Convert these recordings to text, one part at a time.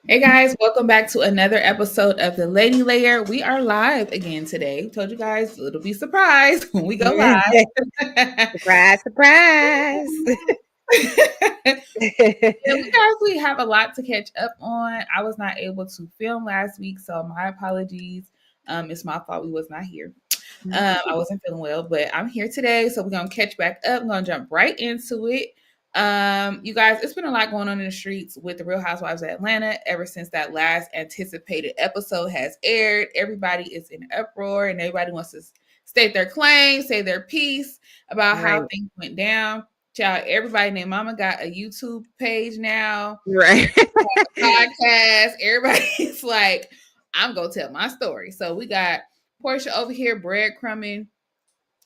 Hey guys, welcome back to another episode of the Lady Layer. We are live again today. Told you guys it'll be surprised when we go live. Surprise, surprise. Yeah, we actually have a lot to catch up on. I was not able to film last week, so my apologies. It's my fault we was not here. I wasn't feeling well, but I'm here today, so we're gonna catch back up. We're gonna jump right into it. You guys, it's been a lot going on in the streets with the Real Housewives of Atlanta ever since that last anticipated episode has aired. Everybody is in uproar, and everybody wants to state their claim, say their piece about how Right. things went down. Child, everybody named Mama got a YouTube page now, Right. podcast. Everybody's like, I'm gonna tell my story. So we got Portia over here breadcrumbing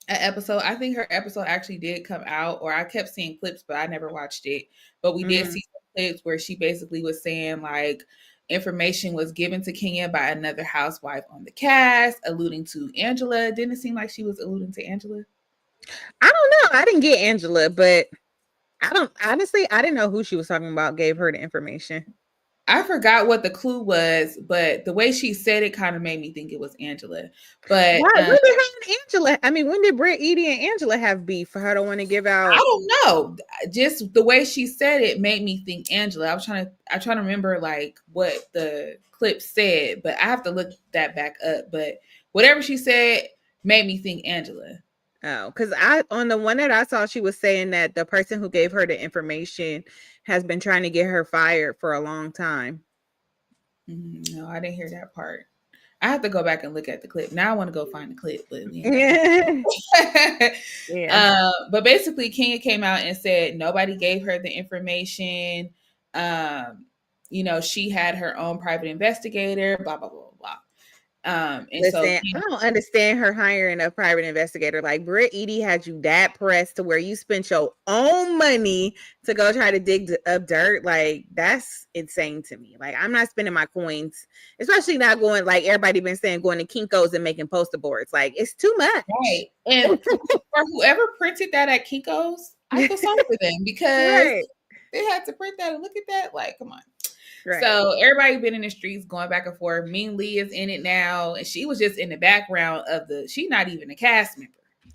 an episode. I think her episode actually did come out, or I kept seeing clips, but I never watched it. But we did Mhm. see some clips where she basically was saying like information was given to Kenya by another housewife on the cast, alluding to Angela. Didn't it seem like she was alluding to Angela? I don't know. I didn't get Angela, but I didn't know who she was talking about, gave her the information. I forgot what the clue was, but the way she said it kind of made me think it was Angela. But When did her and Angela? I mean, when did Britt, Edie, and Angela have beef for her to want to give I out? don't know. Just the way she said it made me think Angela. I trying to remember like what the clip said, but I have to look that back up. But whatever she said made me think Angela. Oh, because on the one that I saw, she was saying that the person who gave her the information has been trying to get her fired for a long time. No, I didn't hear that part. I have to go back and look at the clip. Now I want to go find the clip, but we ain't Yeah. got Yeah. but basically, Kenya came out and said nobody gave her the information. She had her own private investigator. Blah blah blah blah. Blah. And so Listen, I don't understand her hiring a private investigator. Like Britt Edie had you that pressed to where you spent your own money to go try to dig up dirt. Like that's insane to me. Like I'm not spending my coins, especially not going like everybody been saying going to Kinko's and making poster boards. Like it's too much. right, and for whoever printed that at Kinko's, I feel sorry for them because Right. they had to print that and look at that. Like, come on. Right. So everybody been in the streets going back and forth. Mean Lee is in it now, and she was just in the background of she's not even a cast member.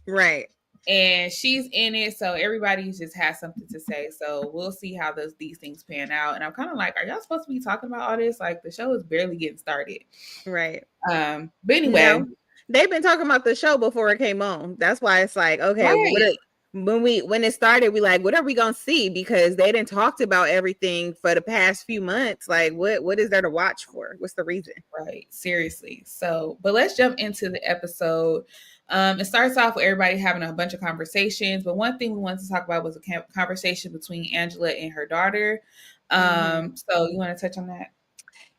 Right. And she's in it, so everybody just has something to say. So we'll see how these things pan out. And I'm kind of like, are y'all supposed to be talking about all this? Like the show is barely getting started. Right. But anyway, No, they've been talking about the show before it came on. That's why it's like, okay, right. when it started, we like, what are we gonna see? Because they didn't talked about everything for the past few months. Like, what is there to watch for? What's the reason? Right, seriously. So, but let's jump into the episode. It starts off with everybody having a bunch of conversations, but one thing we wanted to talk about was a conversation between Angela and her daughter. So you want to touch on that?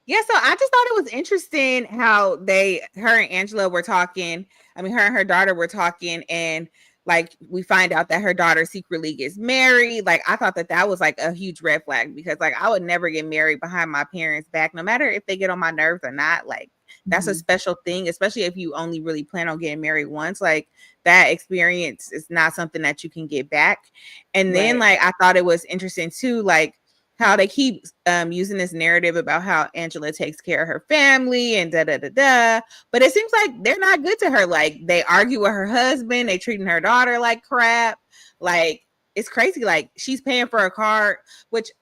Yeah, so I just thought it was interesting how her and Angela were talking. I mean, her and her daughter were talking, and like we find out that her daughter secretly gets married. Like I thought that was like a huge red flag because like I would never get married behind my parents' back, no matter if they get on my nerves or not. Like that's a special thing, especially if you only really plan on getting married once. Like that experience is not something that you can get back. And then like I thought it was interesting too, like how they keep using this narrative about how Angela takes care of her family and da da da da. But it seems like they're not good to her. Like they argue with her husband, they treating her daughter like crap. Like it's crazy. Like she's paying for a car, which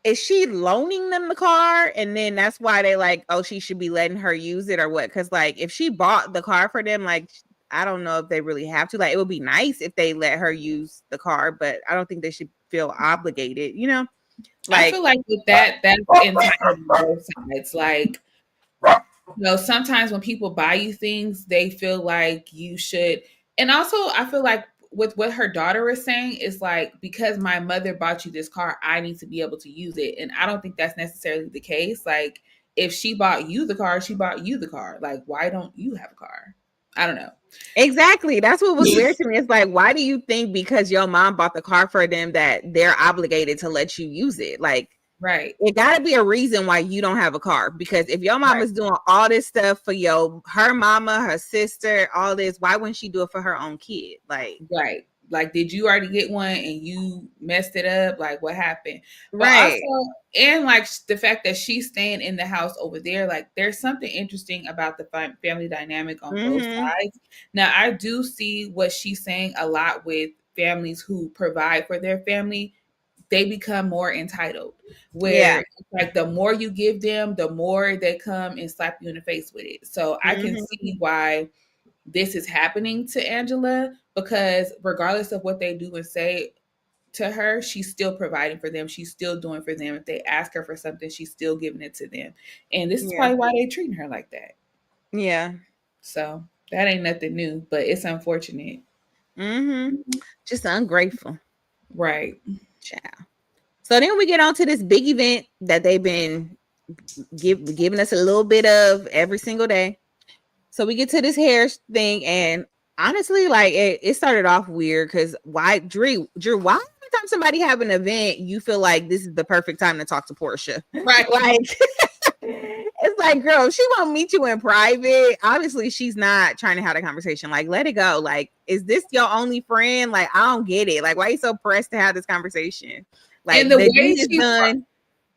is she loaning them the car? And then that's why they like, oh, she should be letting her use it or what? Because like if she bought the car for them, like I don't know if they really have to. Like it would be nice if they let her use the car, but I don't think they should feel obligated, you know? Like, I feel like with that's entirely both sides. Like, sometimes when people buy you things, they feel like you should. And also, I feel like with what her daughter is saying is like, because my mother bought you this car, I need to be able to use it. And I don't think that's necessarily the case. Like, if she bought you the car, she bought you the car. Like, why don't you have a car? I don't know. Exactly. That's what was weird to me. It's like, why do you think because your mom bought the car for them that they're obligated to let you use it? Like, right. It got to be a reason why you don't have a car. Because if your mom is doing all this stuff for her mama, her sister, all this, why wouldn't she do it for her own kid? Like, right. Like, did you already get one and you messed it up? Like, what happened? But Right. also, and like the fact that she's staying in the house over there, like, there's something interesting about the family dynamic on both sides. Now, I do see what she's saying a lot with families who provide for their family. They become more entitled, Yeah. where like the more you give them, the more they come and slap you in the face with it. So I can see why this is happening to Angela, because regardless of what they do and say to her, she's still providing for them. She's still doing for them. If they ask her for something, she's still giving it to them. And this is Yeah. probably why they're treating her like that. Yeah. So that ain't nothing new, but it's unfortunate. Just ungrateful. Right. Child. So then we get on to this big event that they've been giving us a little bit of every single day. So we get to this hair thing, and honestly, like it started off weird because why, Drew, why every time somebody have an event, you feel like this is the perfect time to talk to Portia? Right. Like, it's like, girl, she won't meet you in private. Obviously, she's not trying to have a conversation. Like, let it go. Like, is this your only friend? Like, I don't get it. Like, why are you so pressed to have this conversation? Like, And the the way deed is she done.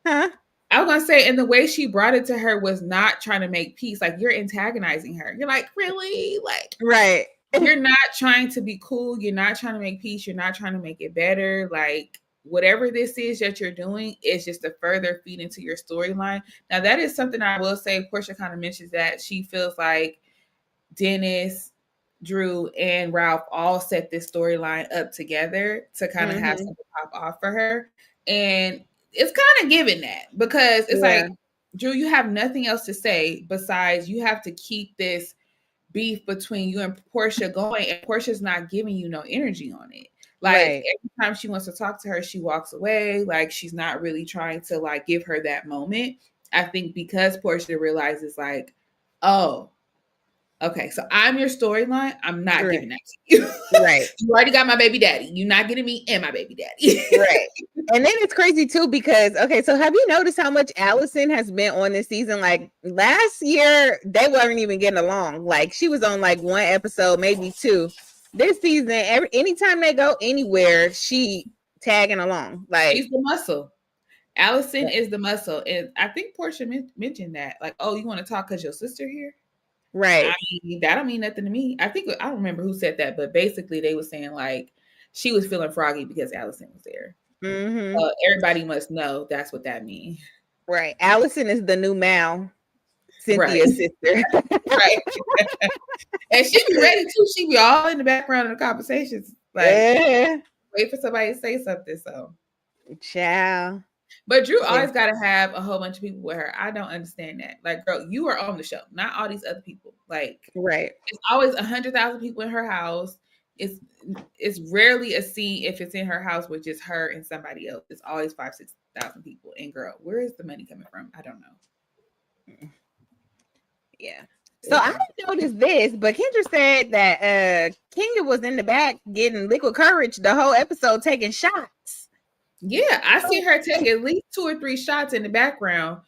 Huh? I was gonna say, and the way she brought it to her was not trying to make peace. Like, you're antagonizing her. You're like, really? Like, right. You're not trying to be cool. You're not trying to make peace. You're not trying to make it better. Like, whatever this is that you're doing is just to further feed into your storyline. Now, that is something I will say. Portia kind of mentions that she feels like Dennis, Drew, and Ralph all set this storyline up together to kind of have something pop off for her. And it's kind of given that, because it's like, Drew, you have nothing else to say besides you have to keep this beef between you and Portia going, and Portia's not giving you no energy on it. Like, every time she wants to talk to her, she walks away. Like, she's not really trying to like give her that moment. I think because Portia realizes like, oh, okay, so I'm your storyline. I'm not giving that to you. Right. You already got my baby daddy. You're not getting me and my baby daddy. Right. And then it's crazy too because, okay, so have you noticed how much Allison has been on this season? Like last year, they weren't even getting along. Like she was on like one episode, maybe two. This season, anytime they go anywhere, she tagging along. Like she's the muscle. Allison is the muscle. And I think Portia mentioned that. Like, oh, you want to talk because your sister here? Right. I mean, that don't mean nothing to me. I don't remember who said that, but basically they were saying like she was feeling froggy because Allison was there. Everybody must know that's what that means. Right. Allison is the new Mal, Cynthia's sister. Right. And she be ready too. She be all in the background of the conversations. Like wait for somebody to say something. So ciao. But Drew always got to have a whole bunch of people with her. I don't understand that. Like, girl, you are on the show, not all these other people. Like, it's always 100,000 people in her house. It's rarely a scene if it's in her house with just her and somebody else. It's always 5,000-6,000 people. And girl, where is the money coming from? I don't know. Yeah. So I didn't notice this, but Kendra said that Kenya was in the back getting liquid courage the whole episode, taking shots. Yeah, I see her take at least 2 or 3 shots in the background.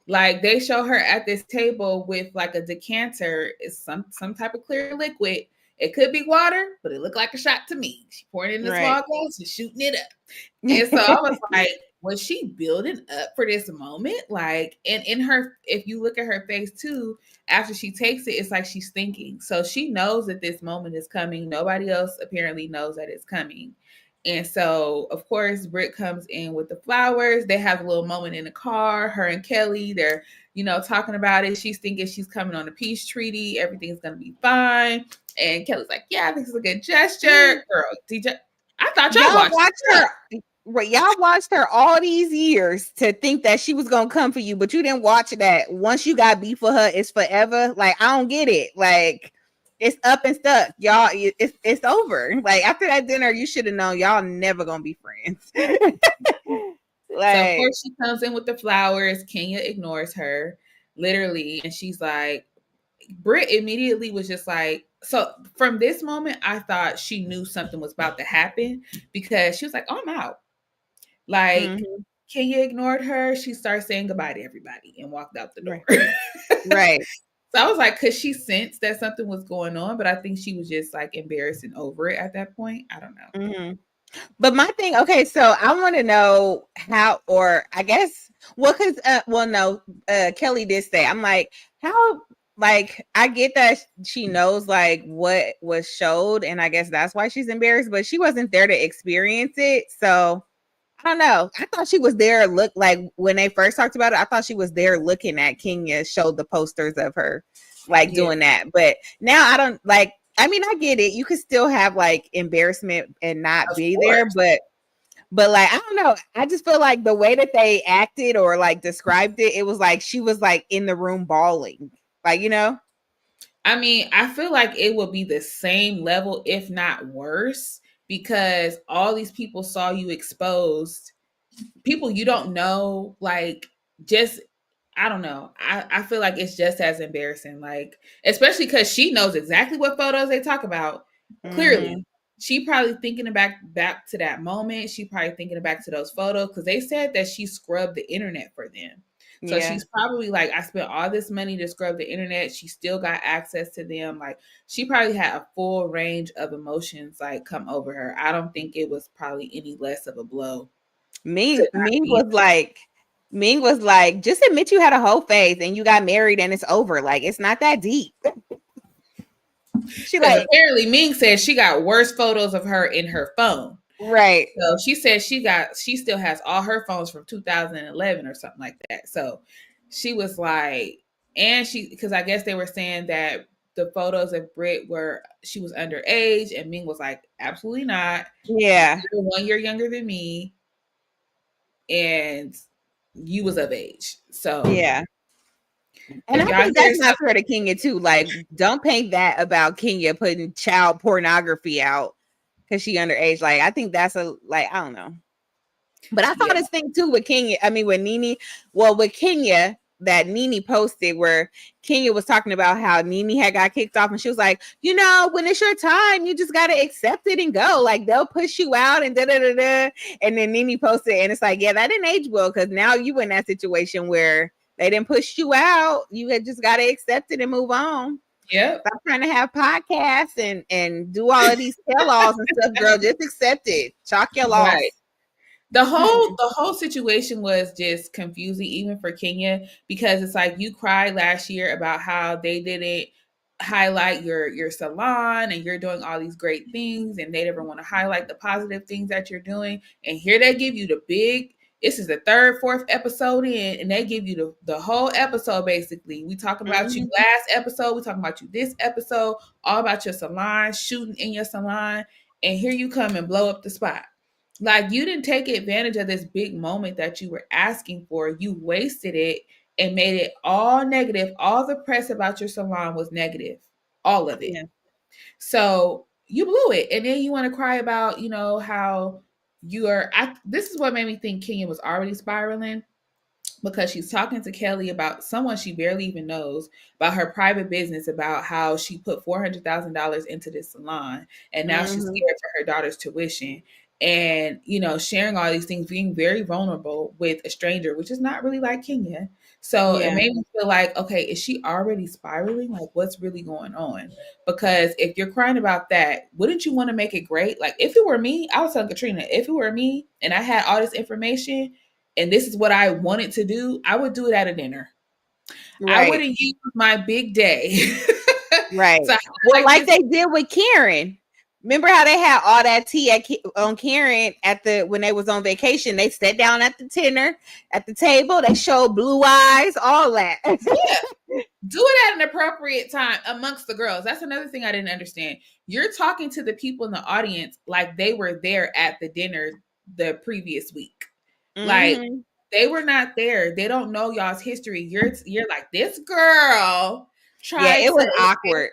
Like they show her at this table with like a decanter, it's some type of clear liquid. It could be water, but it looked like a shot to me. She pouring it in the small glass and shooting it up. And so I was like, was she building up for this moment? Like, and in her, if you look at her face too, after she takes it, it's like she's thinking. So she knows that this moment is coming. Nobody else apparently knows that it's coming. And so, of course, Britt comes in with the flowers. They have a little moment in the car. Her and Kelly, they're, talking about it. She's thinking she's coming on a peace treaty. Everything's going to be fine. And Kelly's like, yeah, I think it's a good gesture. Girl, DJ, I thought y'all watched her. Right, y'all watched her all these years to think that she was gonna come for you, but you didn't watch that. Once you got beef with her, it's forever. Like, I don't get it. Like, it's up and stuck, y'all. It's over. Like after that dinner, you should have known y'all never gonna be friends. Like, so of course she comes in with the flowers. Kenya ignores her, literally, and she's like, Britt immediately was just like, so from this moment, I thought she knew something was about to happen because she was like, oh, I'm out. Like, Kenya ignored her. She started saying goodbye to everybody and walked out the door. Right. So I was like, could she sense that something was going on? But I think she was just like embarrassed and over it at that point. I don't know. Mm-hmm. But my thing, okay, so I want to know how, or I guess, well, because, well, no, Kelly did say, I'm like, how, like, I get that she knows like what was showed, and I guess that's why she's embarrassed, but she wasn't there to experience it. So I don't know. I thought she was there, look like when they first talked about it, I thought she was there looking at Kenya showed the posters of her like Yeah, doing that. But now I don't like, I mean, I get it. You could still have like embarrassment and not of be there, course. but like I don't know. I just feel like the way that they acted or like described it, it was like she was like in the room bawling. Like, you know? I mean, I feel like it will be the same level, if not worse, because all these people saw you exposed. People you don't know, like, just I don't know. I feel like it's just as embarrassing. Like, especially because she knows exactly what photos they talk about. Clearly. Mm-hmm. She probably thinking back to that moment. She probably thinking back to those photos because they said that she scrubbed the internet for them. So Yeah. she's probably like, I spent all this money to scrub the internet. She still got access to them. Like she probably had a full range of emotions like come over her. I don't think it was probably any less of a blow to Ming not Ming be. was like Ming was like, just admit you had a whole phase and you got married and it's over. Like it's not that deep. She Because like, apparently Ming said she got worse photos of her in her phone. right. So she said she still has all her phones from 2011 or something like that. So she was like, and she, because I guess they were saying that the photos of Brit were, she was underage, and Ming was like, absolutely not. Yeah. You're 1 year younger than me, and you was of age. So Yeah. And if I y'all think hear that's not fair to Kenya too. Like, don't paint that about Kenya putting child pornography out because she underage. Like, I think that's a like, I don't know. But I saw yeah, this thing too with Kenya. I mean, with Nene. Well, with Kenya, that Nene posted where Kenya was talking about how Nene had got kicked off, and she was like, you know, when it's your time, you just gotta accept it and go. Like they'll push you out and da da da da. And then Nene posted, and it's like, yeah, that didn't age well because now you in that situation where they didn't push you out. You had just gotta accept it and move on. yep, Stop trying to have podcasts and do all of these tell-alls and stuff, girl. Just accept it. Chalk your loss. right. The whole situation was just confusing even for Kenya because it's like you cried last year about how they didn't highlight your salon and you're doing all these great things and they never want to highlight the positive things that you're doing, and here they give you the big, this is the third fourth episode in, and they give you the whole episode. Basically, we talking about you Mm-hmm. last episode, we talking about you this episode, all about your salon, shooting in your salon, and here you come and blow up the spot. Like you didn't take advantage of this big moment that you were asking for. You wasted it and made it all negative. All the press about your salon was negative. All of it. Yeah. So you blew it. And then you want to cry about, how you are this is what made me think Kenya was already spiraling, because she's talking to Kelly about someone she barely even knows about her private business, about how she put $400,000 into this salon and now she's Mm-hmm. scared for her daughter's tuition, and sharing all these things, being very vulnerable with a stranger, which is not really like Kenya. So it Yeah. made me feel like, okay, is she already spiraling? Like, what's really going on? Because if you're crying about that, wouldn't you want to make it great? Like, if it were me, I was telling Katrina, if it were me and I had all this information and this is what I wanted to do, I would do it at a dinner. I Right. wouldn't use my big day Right. to Well, highlight like this. they did with Karen. Remember how they had all that tea on Karen at the when they was on vacation? They sat down at the dinner at the table. They showed blue eyes, all that. Yeah, do it at an appropriate time amongst the girls. That's another thing I didn't understand. You're talking to the people in the audience like they were there at the dinner the previous week. Like Mm-hmm. they were not there. They don't know y'all's history. You're like, this girl Yeah, tried it to. was awkward.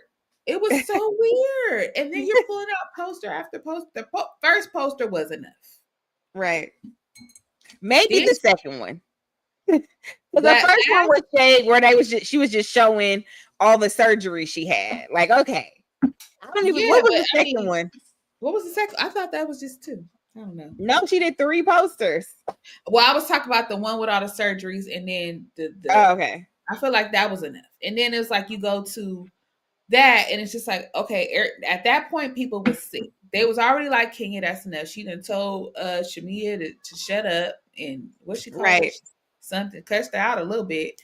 It was so weird. And then you're pulling out poster after poster. The first poster was enough. Right. Maybe the This second one. Because the that first one last was shade where she was just showing all the surgery she had. Like, okay. I don't even Yeah, what was but the I second mean, one? what was the second? I thought that was just two. I don't know. No, she did 3 posters. Well, I was talking about the one with all the surgeries, and then the Oh, okay. I feel like that was enough. And then it's like you go to that, and it's just like, okay, at that point, people was sick. They was already like, Kenya, that's enough. She done told Shamia to shut up, and what she called her, something, cussed her out a little bit.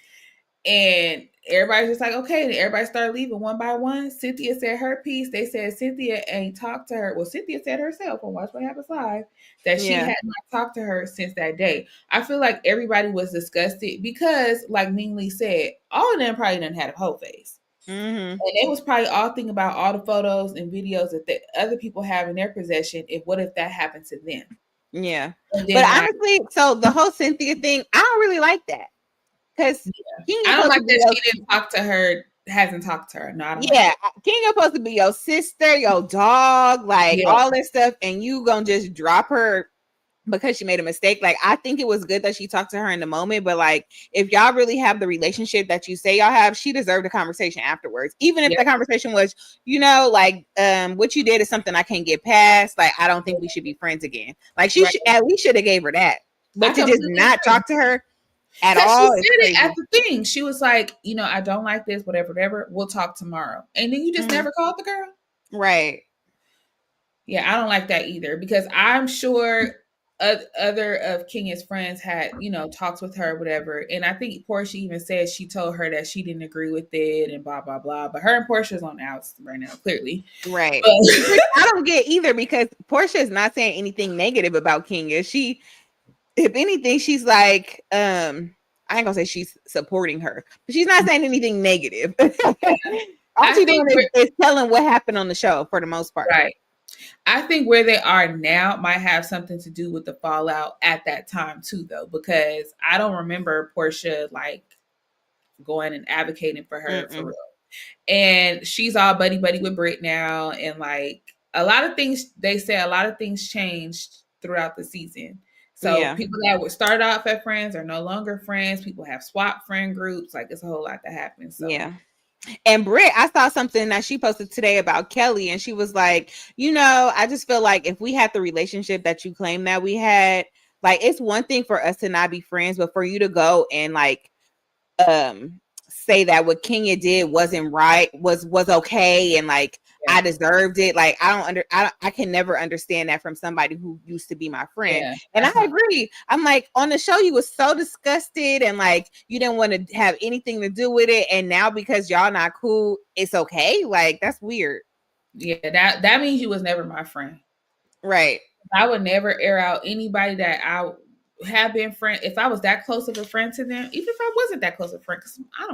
And everybody's just like, okay. And everybody started leaving one by one. Cynthia said her piece. They said Cynthia ain't talked to her. Well, Cynthia said herself on Watch What Happens Live that she had not talked to her since that day. I feel like everybody was disgusted because, like Ming Lee said, all of them probably done had a whole face. And they was probably all thinking about all the photos and videos that the other people have in their possession. What if that happened to them? Yeah. But honestly, so the whole Cynthia thing, I don't really like that. Because I don't like that she didn't talk to her, hasn't talked to her. No, I don't like Kenya supposed to be your sister, your dog, like all this stuff, and you gonna just drop her because she made a mistake. Like, I think it was good that she talked to her in the moment, but like, if y'all really have the relationship that you say y'all have, she deserved a conversation afterwards. Even if the conversation was, you know, like, what you did is something I can't get past. Like, I don't think we should be friends again. Like, she should at least should have gave her that. But to just not talk to her at all, she said it at the thing. She was like, you know, I don't like this, whatever. We'll talk tomorrow. And then you just never called the girl. Right. Yeah, I don't like that either, because I'm sure other of Kenya's friends had, you know, talks with her, whatever. And I think Portia even said she told her that she didn't agree with it and blah, blah, blah. But her and Portia's on the outs right now, clearly. Right. But I don't get either, because Portia is not saying anything negative about Kenya. She, if anything, she's like, I ain't gonna say she's supporting her, but she's not saying anything negative. All she's doing is telling what happened on the show for the most part. Right. I think where they are now might have something to do with the fallout at that time too, though, because I don't remember Portia like going and advocating for her for real. And she's all buddy with Britt now, and like a lot of things, they say a lot of things changed throughout the season. So people that would start off as friends are no longer friends. People have swapped friend groups. Like, it's a whole lot that happens. So. Yeah. And Britt, I saw something that she posted today about Kelly, and she was like, you know, I just feel like if we had the relationship that you claim that we had, like, it's one thing for us to not be friends, but for you to go and like say that what Kenya did wasn't right, was okay, and like I deserved it. Like, I can never understand that from somebody who used to be my friend. And I agree. I'm like, on the show, you was so disgusted and like you didn't want to have anything to do with it. And now because y'all not cool, it's okay. Like, that's weird. Yeah, that means you was never my friend. Right. I would never air out anybody that I have been friend. If I was that close of a friend to them, even if I wasn't that close of a friend, because I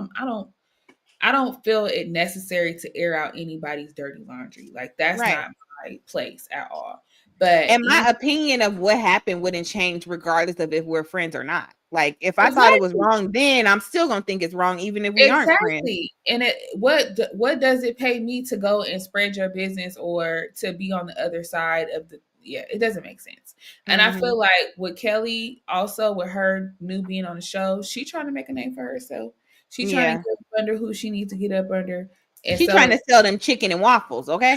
don't feel it necessary to air out anybody's dirty laundry. Like, that's not my place at all. But and my opinion of what happened wouldn't change regardless of if we're friends or not. Like, if I thought it was wrong then, I'm still gonna think it's wrong even if we aren't friends. And what does it pay me to go and spread your business or to be on the other side of the it doesn't make sense. And I feel like with Kelly, also with her new being on the show, she trying to make a name for herself. She's trying to get up under who she needs to get up under. And she's trying to sell them chicken and waffles, okay?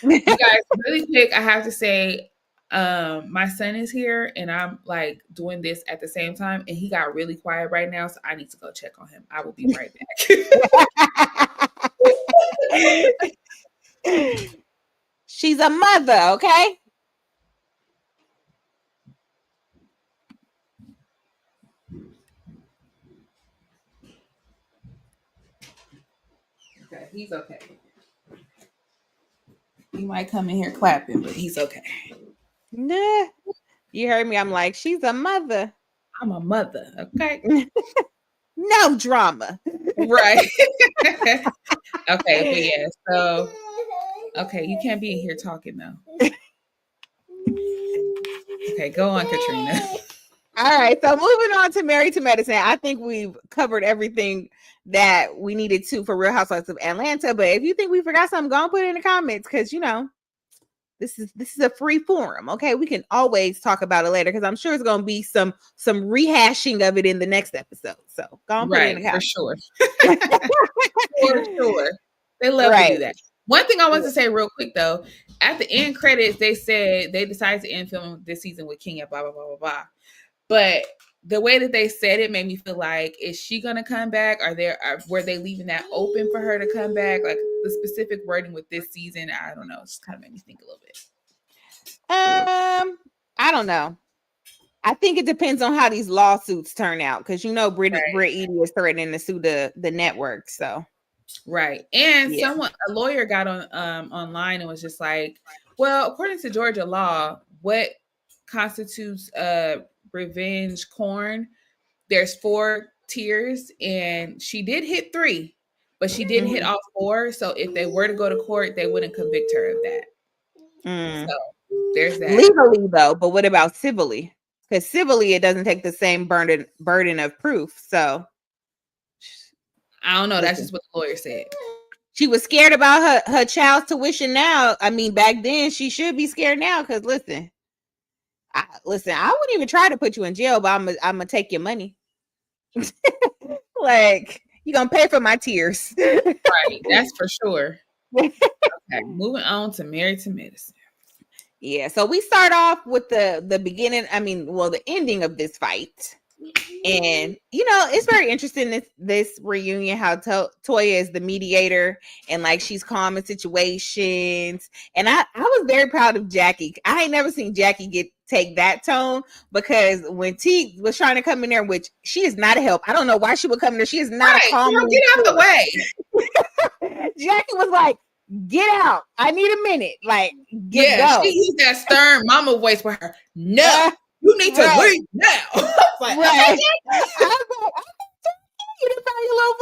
You guys, really quick, I have to say, my son is here and I'm like doing this at the same time, and he got really quiet right now, so I need to go check on him. I will be right back. She's a mother, okay? Okay, he's okay. He might come in here clapping, but he's okay. Nah, you heard me. I'm like, she's a mother. I'm a mother, okay? No drama. Right. Okay, but yeah, so okay, you can't be in here talking now. Okay, go on, Katrina. All right, so moving on to Married to Medicine. I think we've covered everything that we needed to for Real Housewives of Atlanta. But if you think we forgot something, go and put it in the comments, because you know this is a free forum. Okay, we can always talk about it later, because I'm sure it's going to be some rehashing of it in the next episode. So go and put it in the comments. For sure. For sure, they love to do that. One thing I want to say real quick though, at the end credits, they said they decided to end filming this season with Kenya, blah blah blah blah blah. But the way that they said it made me feel like, is she gonna come back? Were they leaving that open for her to come back? Like the specific wording with this season, I don't know. It just kind of made me think a little bit. I don't know. I think it depends on how these lawsuits turn out, because Britt Eady is threatening to sue the network. So right, and a lawyer got on online and was just like, well, according to Georgia law, what constitutes revenge porn? There's 4 tiers, and she did hit 3, but she didn't hit all 4. So if they were to go to court, they wouldn't convict her of that. So there's that. Legally, though, but what about civilly? Because civilly, it doesn't take the same burden of proof. So I don't know. That's just what the lawyer said. She was scared about her child's tuition now. I mean, back then she should be scared now. Because listen, I wouldn't even try to put you in jail, but I'm gonna take your money. Like, you're gonna pay for my tears. Right, that's for sure. Okay, moving on to Married to Medicine. Yeah, so we start off with the beginning, the ending of this fight. And it's very interesting, this reunion, how Toya is the mediator and like she's calming situations. And I was very proud of Jackie. I ain't never seen Jackie take that tone, because when T was trying to come in there, which she is not a help. I don't know why she would come in there. She is not a calm. Get out the way. Jackie was like, get out. I need a minute. Like, go. She used that stern mama voice for her. No, you need to leave now. Like, right. You didn't find your little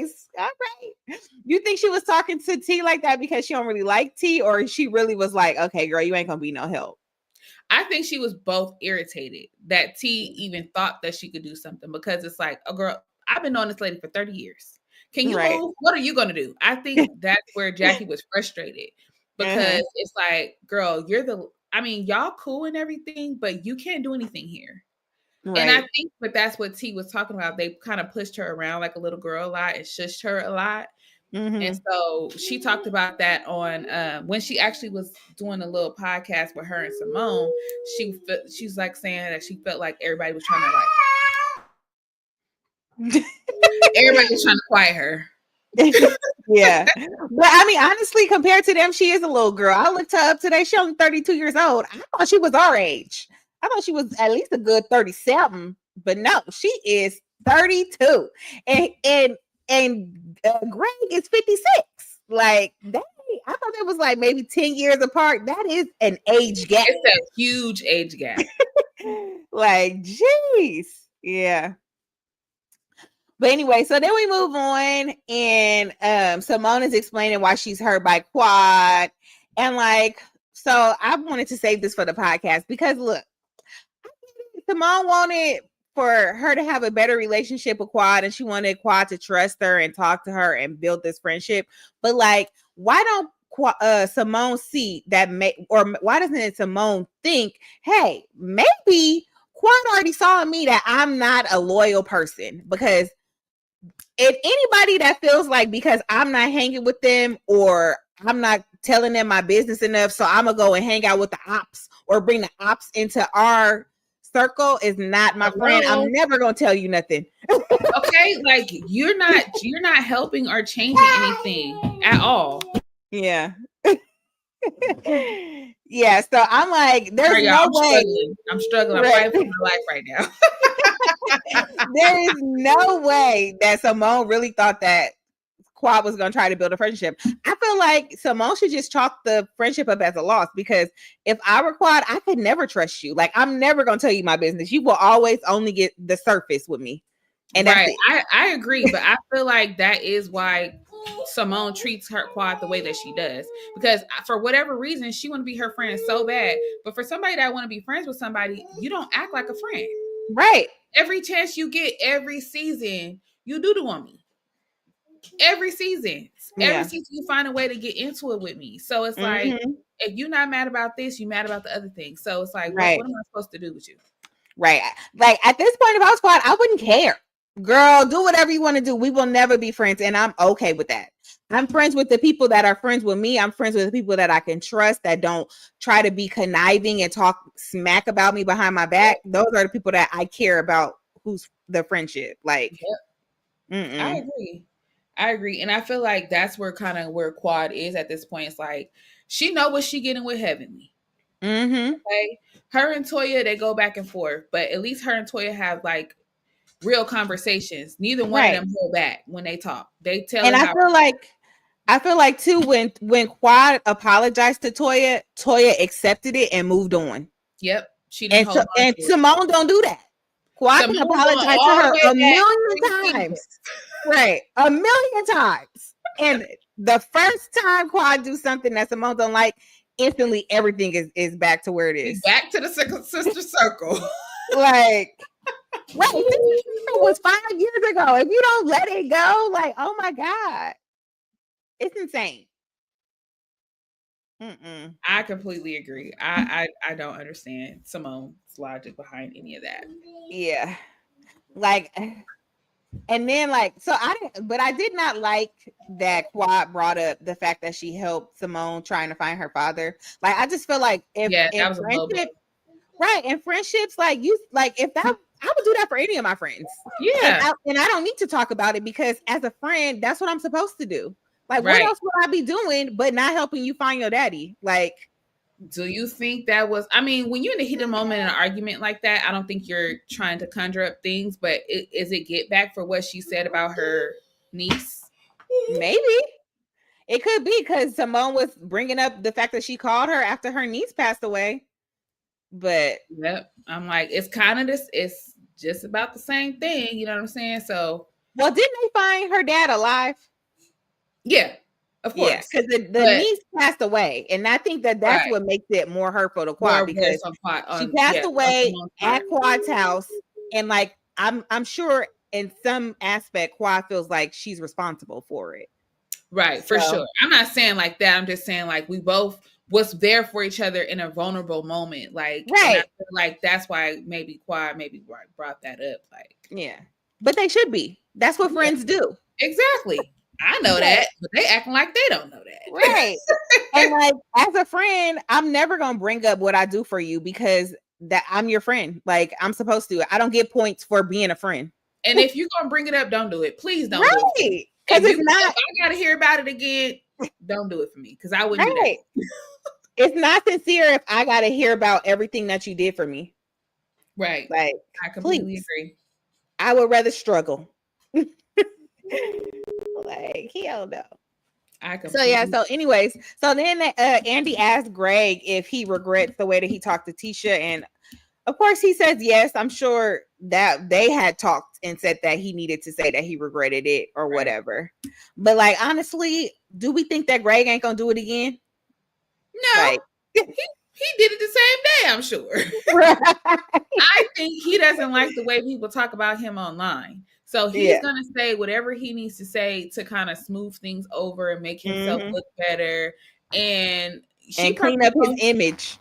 voice. All right. You think she was talking to T like that because she don't really like T, or she really was like, okay, girl, you ain't gonna be no help? I think she was both irritated that T even thought that she could do something, because it's like, oh, girl, I've been knowing this lady for 30 years. Can you move? What are you going to do? I think that's where Jackie was frustrated, because it's like, girl, y'all cool and everything, but you can't do anything here. Right. And I think that's what T was talking about. They kind of pushed her around like a little girl a lot and shushed her a lot. And so she talked about that on when she actually was doing a little podcast with her and Simone. She's like saying that she felt like everybody was trying to everybody was trying to quiet her. Yeah, but I mean, honestly, compared to them, she is a little girl. I looked her up today. She's only 32 years old. I thought she was our age. I thought she was at least a good 37, but no, she is 32, and Greg is 56. Like, that, I thought it was like maybe 10 years apart. That is an age gap. It's a huge age gap. Like, jeez. Yeah. But anyway, so then we move on, and Simone is explaining why she's hurt by Quad. And like, so I wanted to save this for the podcast, because look, Simone wanted for her to have a better relationship with Quad, and she wanted Quad to trust her and talk to her and build this friendship. But like, why don't Simone see that, or why doesn't Simone think, hey, maybe Quad already saw in me that I'm not a loyal person? Because if anybody that feels like, because I'm not hanging with them, or I'm not telling them my business enough, so I'm gonna go and hang out with the ops or bring the ops into our circle, is not my friend. I'm never gonna tell you nothing. Okay, like you're not helping or changing anything at all. Yeah. Yeah, so I'm like, there's no way. I'm struggling. I'm fighting for my life right now. There is no way that Simone really thought that Quad was going to try to build a friendship. I feel like Simone should just chalk the friendship up as a loss, because if I were Quad, I could never trust you. Like, I'm never going to tell you my business. You will always only get the surface with me. And right. I agree, but I feel like that is why Simone treats her Quad the way that she does, because for whatever reason she want to be her friend so bad. But for somebody that want to be friends with somebody, you don't act like a friend. Right. Every chance you get, every season, you do on me. Every season you find a way to get into it with me. So it's like, if you're not mad about this, you're mad about the other thing. So it's like, what am I supposed to do with you? Right. Like, at this point, if I was Quad, I wouldn't care. Girl, do whatever you want to do. We will never be friends, and I'm okay with that. I'm friends with the people that are friends with me. I'm friends with the people that I can trust, that don't try to be conniving and talk smack about me behind my back. Those are the people that I care about who's the friendship. Like, yep. I agree. And I feel like that's where Quad is at this point. It's like she know what she getting with Heavenly. Okay. Her and Toya, they go back and forth, but at least her and Toya have like real conversations. Neither one of them hold back when they talk. They tell and I feel like too when Quad apologized to Toya, Toya accepted it and moved on. Yep. She didn't hold on. And Simone don't do that. Quad can apologize to her a million times. Right. A million times. And the first time Quad do something that Simone don't like, instantly everything is back to where it is. Back to the sister circle. Like, right, this was 5 years ago. If you don't let it go, like, oh my God. It's insane. I completely agree. I don't understand Simone's logic behind any of that. Yeah. Like, and then like, so I did not like that Quad brought up the fact that she helped Simone trying to find her father. Like, I just feel like in friendship, right, in friendships, like if that, I would do that for any of my friends. Yeah. And I don't need to talk about it because as a friend, that's what I'm supposed to do. Like, what else would I be doing but not helping you find your daddy? Like, do you think that was, I mean, when you're in a heated moment in an argument like that, I don't think you're trying to conjure up things, but is it get back for what she said about her niece? Maybe. It could be because Simone was bringing up the fact that she called her after her niece passed away. But yep, I'm like, it's kind of this, it's just about the same thing. You know what I'm saying? So, well, didn't they find her dad alive? Yeah, of course. Yeah, because the niece passed away, and I think that's what makes it more hurtful to Quad because she passed away at Quad's house, and like I'm sure in some aspect Quad feels like she's responsible for it. Right, for sure. I'm not saying like that. I'm just saying like we both was there for each other in a vulnerable moment. Like, right. And I feel like that's why maybe Quad brought that up. Like, yeah, but they should be. That's what friends do. Exactly. I know that, but they acting like they don't know that. Right. And like, as a friend, I'm never going to bring up what I do for you because that I'm your friend. Like, I'm supposed to. I don't get points for being a friend. And if you're going to bring it up, don't do it. Please don't do it. Because it's not. If I got to hear about it again, don't do it for me because I wouldn't do that. It's not sincere if I got to hear about everything that you did for me. Right. Like, I completely agree. I would rather struggle. Like, hell no. So anyways, so then Andy asked Greg if he regrets the way that he talked to Tisha, and of course he says yes. I'm sure that they had talked and said that he needed to say that he regretted it or whatever. But like, honestly, do we think that Greg ain't gonna do it again? No, like, he did it the same day, I'm sure. Right. I think he doesn't like the way people talk about him online. So he's going to say whatever he needs to say to kind of smooth things over and make himself look better. And clean up his image.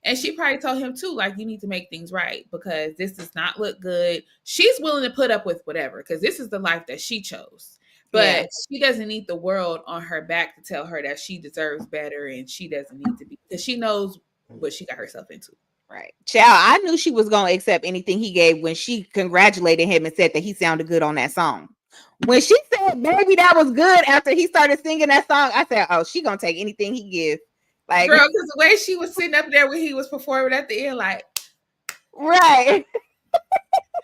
And she probably told him too, like, you need to make things right because this does not look good. She's willing to put up with whatever because this is the life that she chose. But she doesn't need the world on her back to tell her that she deserves better and she doesn't need to be, because she knows what she got herself into. Right. Child, I knew she was going to accept anything he gave when she congratulated him and said that he sounded good on that song. When she said, baby, that was good after he started singing that song, I said, oh, she going to take anything he gives. Like, girl, because the way she was sitting up there when he was performing at the end, like, right.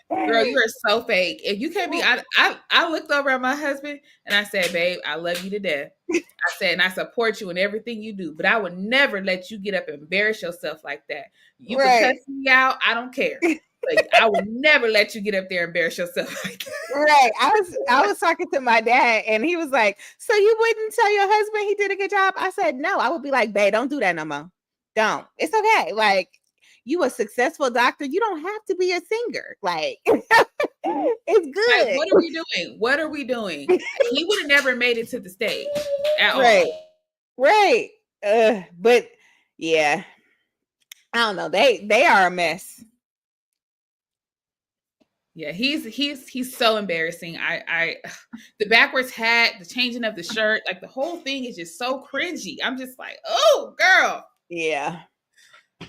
Girl, you are so fake. If you can't be, I looked over at my husband and I said, babe, I love you to death. I said, and I support you in everything you do, but I would never let you get up and embarrass yourself like that. You can cuss me out. I don't care. Like, I would never let you get up there and embarrass yourself like that. Right. I was talking to my dad and he was like, so you wouldn't tell your husband he did a good job? I said, no, I would be like, babe, don't do that no more. Don't. It's okay. Like, you a successful doctor. You don't have to be a singer. Like, it's good. Like, what are we doing? What are we doing? He would have never made it to the stage at all. Right. But yeah, I don't know. They are a mess. Yeah, he's so embarrassing. I the backwards hat, the changing of the shirt, like the whole thing is just so cringy. I'm just like, oh, girl. Yeah.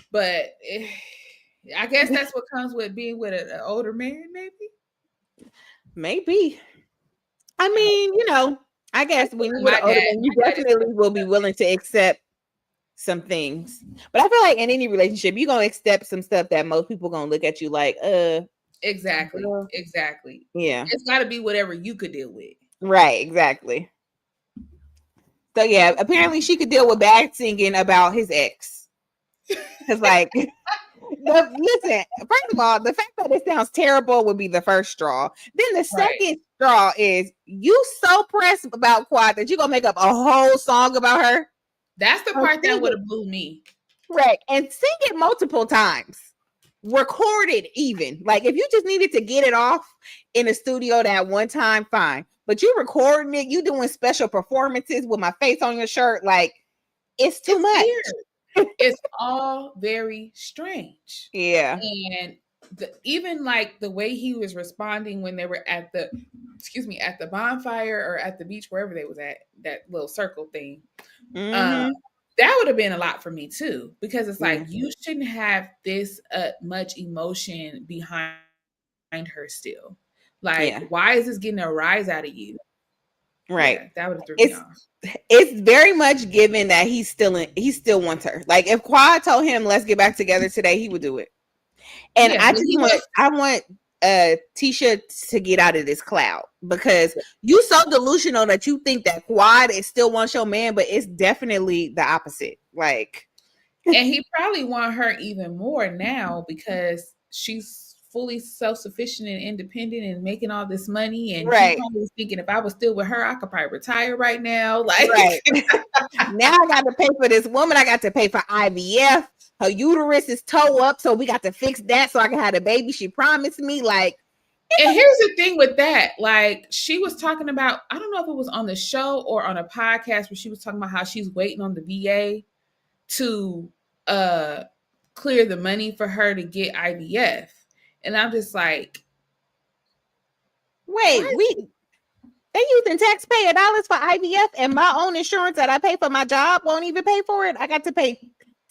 But I guess that's what comes with being with an older man, maybe. Maybe. I I hope mean, I guess that's when what you're with my an older dad. man, you My dad is definitely will be willing to accept some things. But I feel like in any relationship, you're gonna accept some stuff that most people gonna look at you like, exactly, girl. exactly. Yeah. It's got to be whatever you could deal with. Right, exactly. So yeah, apparently she could deal with bad singing about his ex. Cause like listen, first of all, the fact that it sounds terrible would be the first straw. Then the Right. second straw is you so pressed about Quad that you're gonna make up a whole song about her. That's the And part sing that would it, have blew me. right, and sing it multiple times. Record it even. Like if you just needed to get it off in a studio that one time, fine. But you recording it, you doing special performances with my face on your shirt, like it's too It's much. weird. It's all very strange. Yeah. And even like the way he was responding when they were at the at the bonfire or at the beach, wherever they was at, that little circle thing. Uh, Mm-hmm. that would have been a lot for me too, because it's Yeah. like you shouldn't have this much emotion behind her still. Like, Yeah. why is this getting a rise out of you? Right. Yeah, that would have threw me It's off. it's very much given that he still wants her. Like if Quad told him let's get back together today, he would do it. And Yeah, I but just he want was. I want Tisha to get out of this cloud because you so delusional that you think that Quad is still wants your man, but it's definitely the opposite. Like And he probably want her even more now because she's fully self-sufficient and independent and making all this money. And he right, probably was thinking if I was still with her, I could probably retire right now. Like, right. Now I got to pay for this woman. I got to pay for IVF. Her uterus is toe up, so we got to fix that so I can have the baby she promised me. Like, and here's the thing with that. Like, she was talking about, I don't know if it was on the show or on a podcast where she was talking about how she's waiting on the VA to uh clear the money for her to get IVF. And I'm just like, wait, why? they using taxpayer dollars for IVF, and my own insurance that I pay for my job won't even pay for it. I got to pay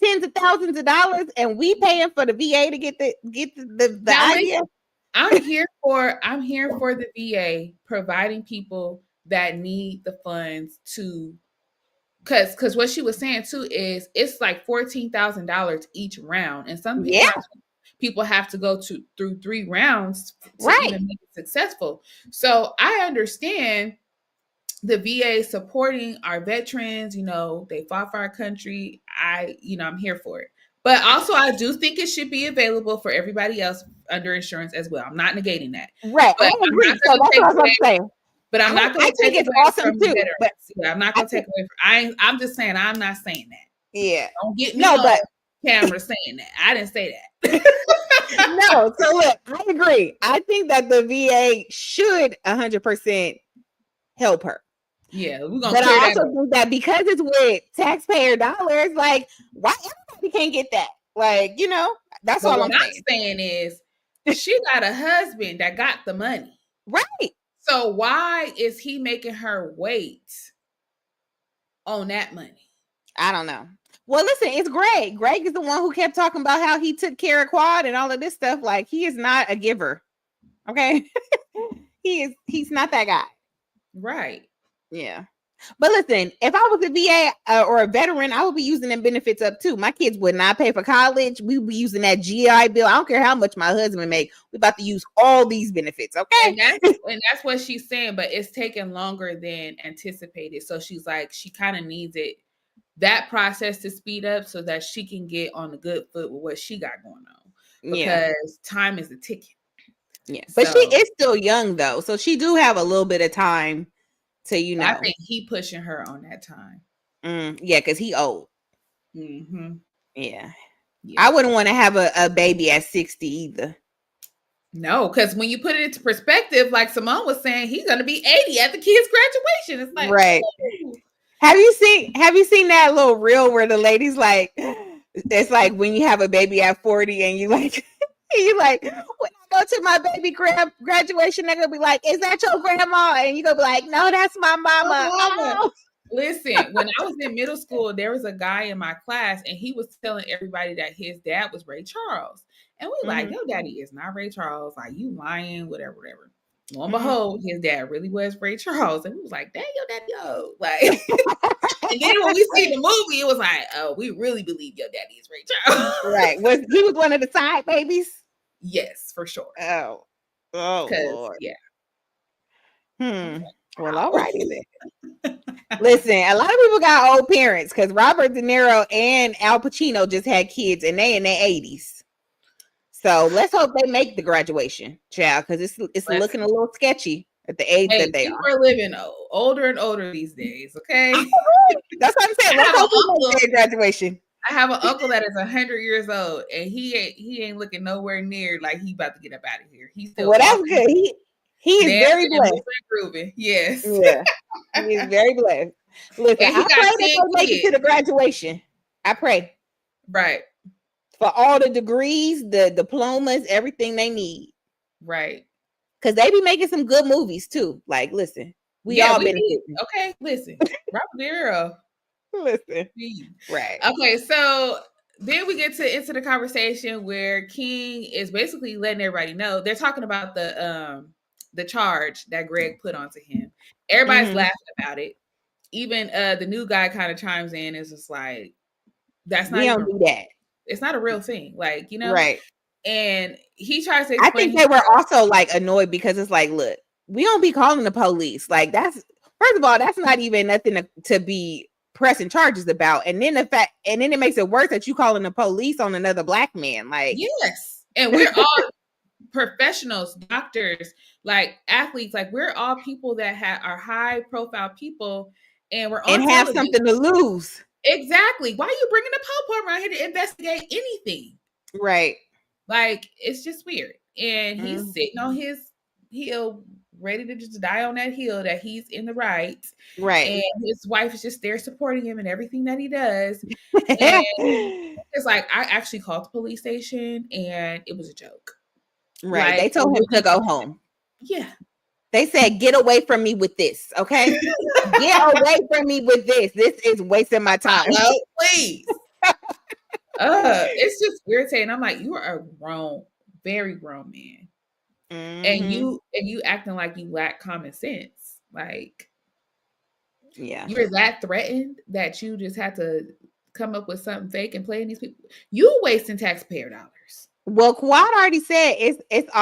tens of thousands of dollars, and we paying for the VA to get the Now IVF. listen, I'm here for the VA providing people that need the funds to because what she was saying too is it's like $14,000 each round, and some Yeah, people have to go to through 3 rounds to right. even make it successful. So I understand the VA supporting our veterans, they fought for our country. I'm here for it. But also, I do think it should be available for everybody else under insurance as well. I'm not negating that. Right. But I I'm not agree. So going to that's take what I was away. about to say. But I'm not going I to take think it's away awesome from the too. But veterans. Yeah, I'm not going to take away from. I'm just saying. I'm not saying that. yeah. Don't get me No, on but camera saying that. I didn't say that. no. So look, I agree. I think that the VA should 100% help her. Yeah, we're gonna But clear I that also up. think that because it's with taxpayer dollars, like why everybody can't get that? Like, that's But all what I'm I'm saying. saying is, she got a husband that got the money. Right. So why is he making her wait on that money? I don't know. Well, listen, it's Greg. Greg is the one who kept talking about how he took care of Quad and all of this stuff. Like, he is not a giver. Okay. He's not that guy. Right. Yeah. But listen, if I was a VA or a veteran, I would be using them benefits up too. My kids would not pay for college. We would be using that GI Bill. I don't care how much my husband make. We about to use all these benefits. Okay. And that's what she's saying, but it's taking longer than anticipated. So she's like, she kind of needs that process to speed up so that she can get on a good foot with what she got going on. Yeah. Because time is a ticking. Yeah. But she is still young though. So she do have a little bit of time to, I think he pushing her on that time. Yeah, because he old. Mm-hmm. Yeah. I wouldn't want to have a baby at 60 either. No, because when you put it into perspective, like Simone was saying, he's gonna be 80 at the kid's graduation. It's like, right. Ooh. Have you seen that little reel where the lady's like, it's like when you have a baby at 40 and you like when I go to my baby graduation, they're gonna be like, is that your grandma? And you're gonna be like, no, that's my mama. Oh. Listen, when I was in middle school, there was a guy in my class, and he was telling everybody that his dad was Ray Charles. And we like, your daddy is not Ray Charles. Like, you lying, whatever, whatever. Lo and behold, his dad really was Ray Charles. And we was like, dang, your daddy, yo. Like, and then when we see the movie, it was like, oh, we really believe your daddy is Ray Charles. Right. He was one of the side babies? Yes, for sure. Oh Lord. Yeah. Well, all righty then. Listen, a lot of people got old parents because Robert De Niro and Al Pacino just had kids and they in their 80s. So let's hope they make the graduation, child, because it's looking a little sketchy at the age that they are. People are living older and older these days, okay? That's what I'm saying. Let's hope they make their graduation. I have an uncle that is 100 years old, and he ain't looking nowhere near like he about to get up out of here. He's still that's good. He is very blessed. Grooving. Yes. Yeah. He is very blessed. Listen, I pray that they make it to the graduation. I pray. Right. For all the degrees, the diplomas, everything they need. Right. Because they be making some good movies too. Like, listen, we all benefit. Okay, listen. Robert De Niro. Listen. Right. Okay, so then we get into the conversation where King is basically letting everybody know. They're talking about the charge that Greg put onto him. Everybody's laughing about it. Even the new guy kind of chimes in. Is just like, that's not. We don't do that. It's not a real thing. Like, you know. Right. And he tries to explain. I think they were also like annoyed because it's like, look, we don't be calling the police. Like, that's, first of all, that's not even nothing to be pressing charges about. And then it makes it worse that you calling the police on another black man. Like, yes. And we're all professionals, doctors, like athletes, like we're all people that are high profile people, and we're on have something to lose. Exactly. Why are you bringing the Pope around here to investigate anything? Right. Like, it's just weird. And he's sitting on his hill, ready to just die on that hill that he's in the right. Right. And his wife is just there supporting him in everything that he does. And it's like, I actually called the police station and it was a joke. Right. Like, they told him to go home. Yeah. They said, get away from me with this. Okay. Get away from me with this. This is wasting my time. Hello, please. It's just irritating. I'm like, you are a grown, very grown man. And you acting like you lack common sense. Like, yeah, you're that threatened that you just had to come up with something fake and play in these people. You wasting taxpayer dollars. Well, Quad already said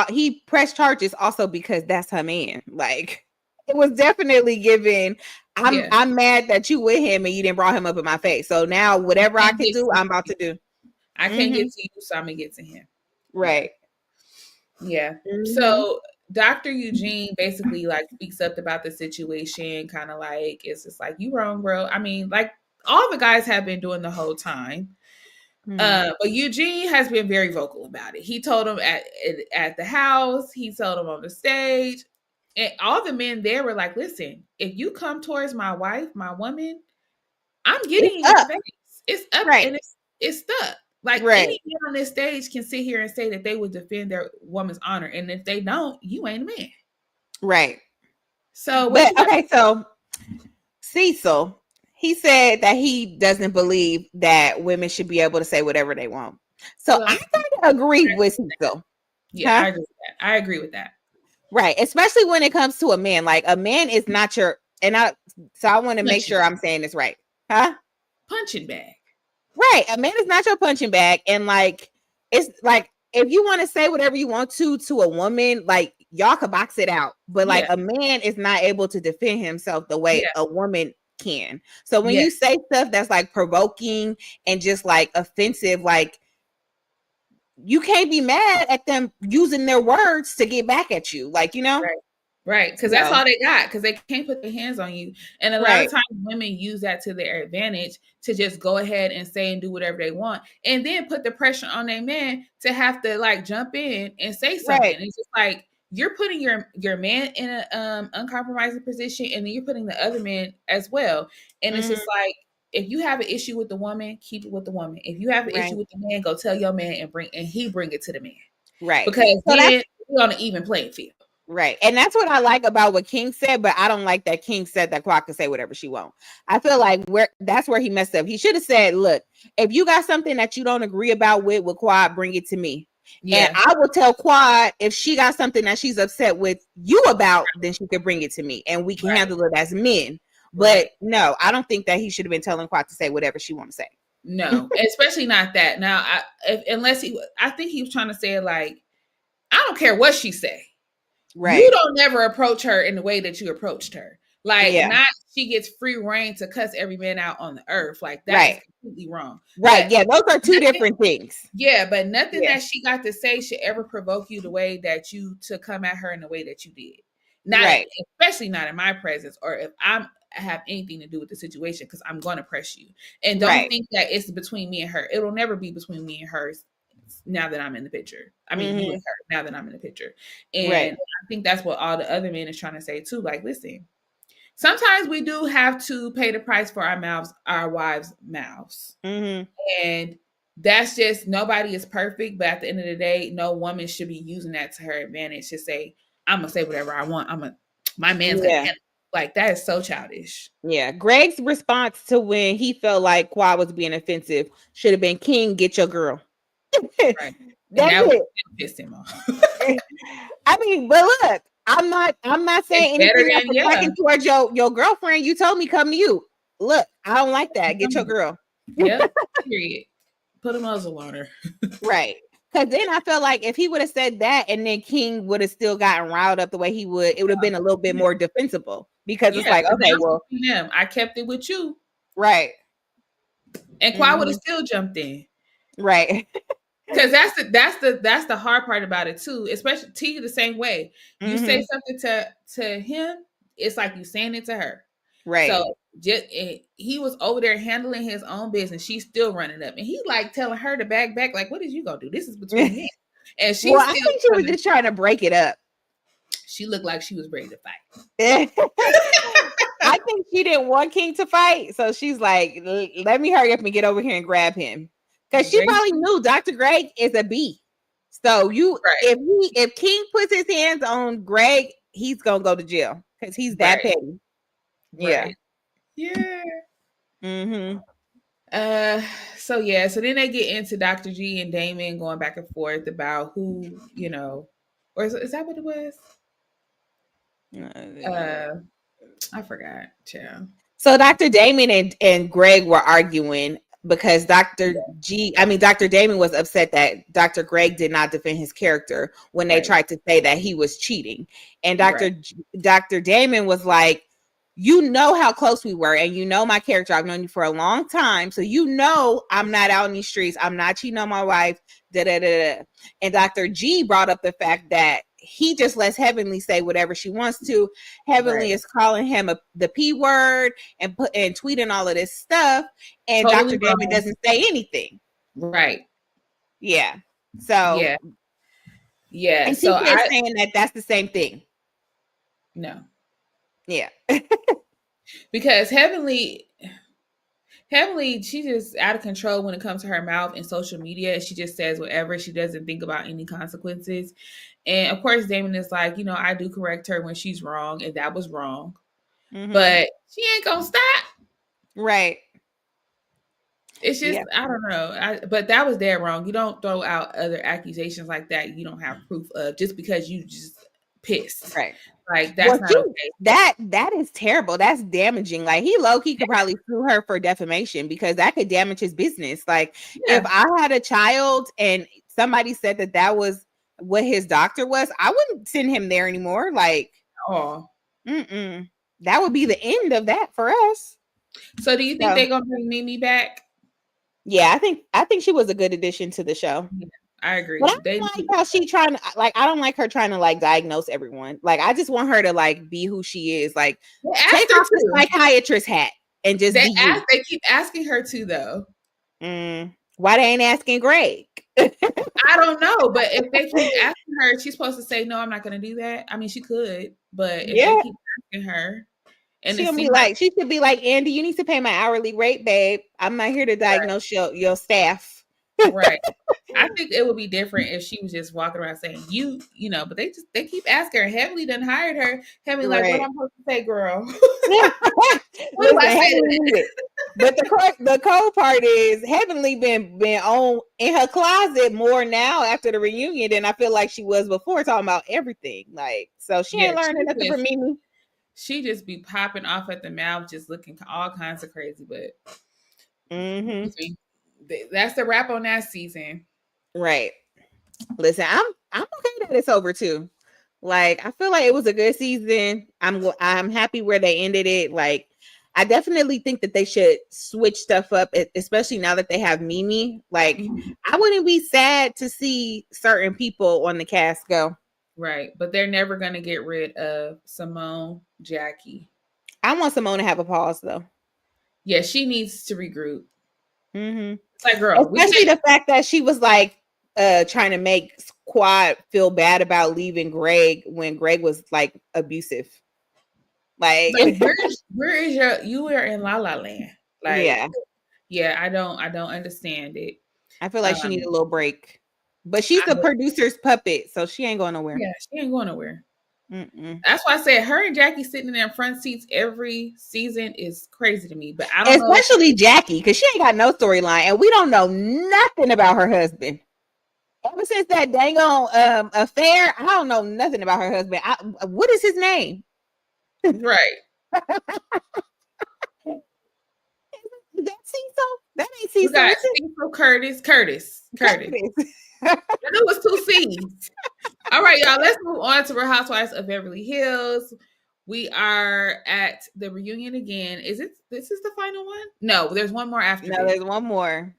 he pressed charges also because that's her man. Like, it was definitely given. I'm mad that you with him and you didn't brought him up in my face. So now whatever I can do, I'm about to do. I can't get to you, so I'm gonna get to him. Right. Yeah. So Dr. Eugene basically like speaks up about the situation, kind of like, it's just like, you wrong, bro. I mean, like, all the guys have been doing the whole time. But Eugene has been very vocal about it. He told him at the house, he told him on the stage, and all the men there were like, listen, if you come towards my wife, my woman, I'm getting you in the face. It's up, right. And it's stuck. Like, any man on this stage can sit here and say that they would defend their woman's honor. And if they don't, you ain't a man. Right. So, so Cecil, he said that he doesn't believe that women should be able to say whatever they want. So I kind of agree with Cecil. Yeah, I agree with that. I agree with that. Right. Especially when it comes to a man. Like, a man is not your, I want to make sure I'm saying this right. Huh? Punching bag. Right. A man is not your punching bag. And like, it's like, if you want to say whatever you want to a woman, like, y'all could box it out. But like, a man is not able to defend himself the way a woman can. So when you say stuff that's like provoking and just like offensive, like, you can't be mad at them using their words to get back at you. Like, you know? Right. Because that's all they got. Because they can't put their hands on you. And a lot of times women use that to their advantage to just go ahead and say and do whatever they want. And then put the pressure on their man to have to like jump in and say something. Right. It's just like, you're putting your man in an uncompromising position, and then you're putting the other man as well. And it's just like, if you have an issue with the woman, keep it with the woman. If you have an issue with the man, go tell your man and bring it to the man. Right. Because then we're on an even playing field. Right. And that's what I like about what King said, but I don't like that King said that Quad can say whatever she wants. I feel like that's where he messed up. He should have said, look, if you got something that you don't agree about with Quad, bring it to me. And Yeah. I will tell Quad if she got something that she's upset with you about, then she could bring it to me and we can handle it as men. But no, I don't think that he should have been telling Quad to say whatever she want to say. No, especially not that. Now, I think he was trying to say it like, I don't care what she say. Right. You don't never approach her in the way that you approached her. Like, not she gets free reign to cuss every man out on the earth. Like, that is completely wrong. Right. But yeah, those are two different things. Yeah, but nothing that she got to say should ever provoke you the way that you to come at her in the way that you did. Not especially not in my presence, or if I have anything to do with the situation, because I'm going to press you. And don't think that it's between me and her. It'll never be between me and her now that I'm in the picture. I mean, you and her now that I'm in the picture. And I think that's what all the other men is trying to say too. Like, listen, sometimes we do have to pay the price for our wives' mouths. And that's just, nobody is perfect, but at the end of the day, no woman should be using that to her advantage to say, I'm gonna say whatever I want. My man's gonna handle it. Like, that is so childish. Yeah. Greg's response to when he felt like Quad was being offensive should have been, King, get your girl. Right. That's it. Pissed him off. I mean, but look, I'm not saying anything attacking towards your girlfriend. You told me come to you. Look, I don't like that. Get your girl. Yep. Period. Put a muzzle on her. Right. Because then I felt like if he would have said that and then King would have still gotten riled up the way he would, it would have been a little bit more defensible. Because it's like, okay, well, I kept it with you. Right. And Quad would have still jumped in. Right. Because that's the hard part about it too, especially T the same way. You say something to him, it's like you saying it to her. Right. So he was over there handling his own business. She's still running up, and he like telling her to back. Like, what is you gonna do? This is between me. And she. Well, I think she was just trying to break it up. She looked like she was ready to fight. I think she didn't want King to fight, so she's like, "Let me hurry up and get over here and grab him," because she probably knew Dr. Greg is a B. So if King puts his hands on Greg, he's gonna go to jail because he's that petty. Right. Yeah. So then they get into Dr. G and Damon going back and forth about who, or is that what it was? I forgot. Yeah. So Dr. Damon and Greg were arguing because Dr. Damon was upset that Dr. Greg did not defend his character when they tried to say that he was cheating. And Dr. Damon was like, you know how close we were, and you know my character. I've known you for a long time, so you know I'm not out in these streets. I'm not cheating on my wife. And Dr. G brought up the fact that he just lets Heavenly say whatever she wants to. Heavenly is calling him the P word and tweeting all of this stuff, and totally Dr. Damon doesn't say anything. Right. Yeah. So yeah. And so I'm saying that that's the same thing. No. Yeah. Because Heavenly, she's just out of control when it comes to her mouth and social media. She just says whatever. She doesn't think about any consequences. And of course, Damon is like, I do correct her when she's wrong, and that was wrong. But she ain't gonna stop. Right. It's just, I don't know. But that was dead wrong. You don't throw out other accusations like that you don't have proof of just because you just pissed. Right. Like, that's not okay. That is terrible. That's damaging. Like, he low-key could probably sue her for defamation because that could damage his business. Like, if I had a child and somebody said that was what his doctor was, I wouldn't send him there anymore. Like, that would be the end of that for us. So do you think they're gonna bring Mimi back? Yeah, I think she was a good addition to the show. Yeah, I agree. But I don't like how I don't like her trying to diagnose everyone. Like, I just want her to be who she is. Like, take off the psychiatrist hat and just they keep asking her to, though. Why they ain't asking Greg? I don't know, but if they keep asking her, she's supposed to say, no, I'm not going to do that. I mean, she could, but if they keep asking her, and she should be like, Andy, you need to pay my hourly rate, babe. I'm not here to diagnose your staff. Right. I think it would be different if she was just walking around saying but they keep asking her. Heavenly done hired her. Heavenly what I'm supposed to say, girl? What do I say? But the cold part is Heavenly been on in her closet more now after the reunion than I feel like she was before, talking about everything. Like, so she ain't learning nothing from Mimi. She just be popping off at the mouth, just looking all kinds of crazy. But that's the wrap on that season. Right. Listen, I'm okay that it's over too. Like, I feel like it was a good season. I'm happy where they ended it. Like, I definitely think that they should switch stuff up, especially now that they have Mimi. Like, I wouldn't be sad to see certain people on the cast go. Right, but they're never gonna get rid of Simone, Jackie. I want Simone to have a pause though. Yeah, she needs to regroup. It's like, girl, especially the fact that she was like trying to make Quad feel bad about leaving Greg when Greg was like abusive. Like where is you are in La La Land? Like, yeah, I don't understand it. I feel like she needs a little break, but she's the producer's puppet, so she ain't going nowhere. Yeah, she ain't going nowhere. That's why I said her and Jackie sitting in their front seats every season is crazy to me. But I don't especially Jackie, because she ain't got no storyline, and we don't know nothing about her husband. Ever since that dang on affair, I don't know nothing about her husband. What is his name? Right. Is that Cecil? That ain't Cecil. We got Cecil Curtis. It was 2 C's. All right, y'all. Let's move on to Real Housewives of Beverly Hills. We are at the reunion again. This is the final one? No, there's one more after. No, there's one more.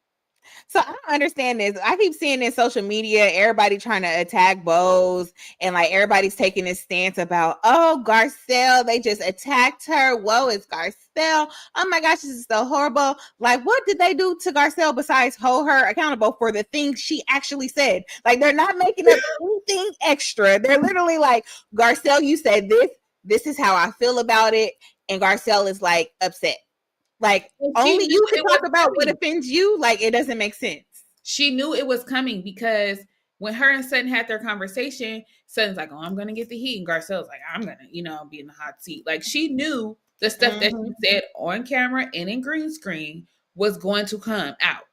So I don't understand this. I keep seeing in social media, everybody trying to attack Bose, and like everybody's taking this stance about, oh, Garcelle, they just attacked her. Whoa, it's Garcelle. Oh my gosh, this is so horrible. Like, what did they do to Garcelle besides hold her accountable for the things she actually said? Like, they're not making up anything extra. They're literally like, Garcelle, you said this. This is how I feel about it. And Garcelle is like upset. Like, only you can talk about what offends you. Like, it doesn't make sense. She knew it was coming because when her and Sutton had their conversation, Sutton's like, oh, I'm going to get the heat. And Garcelle's like, I'm going to, be in the hot seat. Like, she knew the stuff that she said on camera and in green screen was going to come out.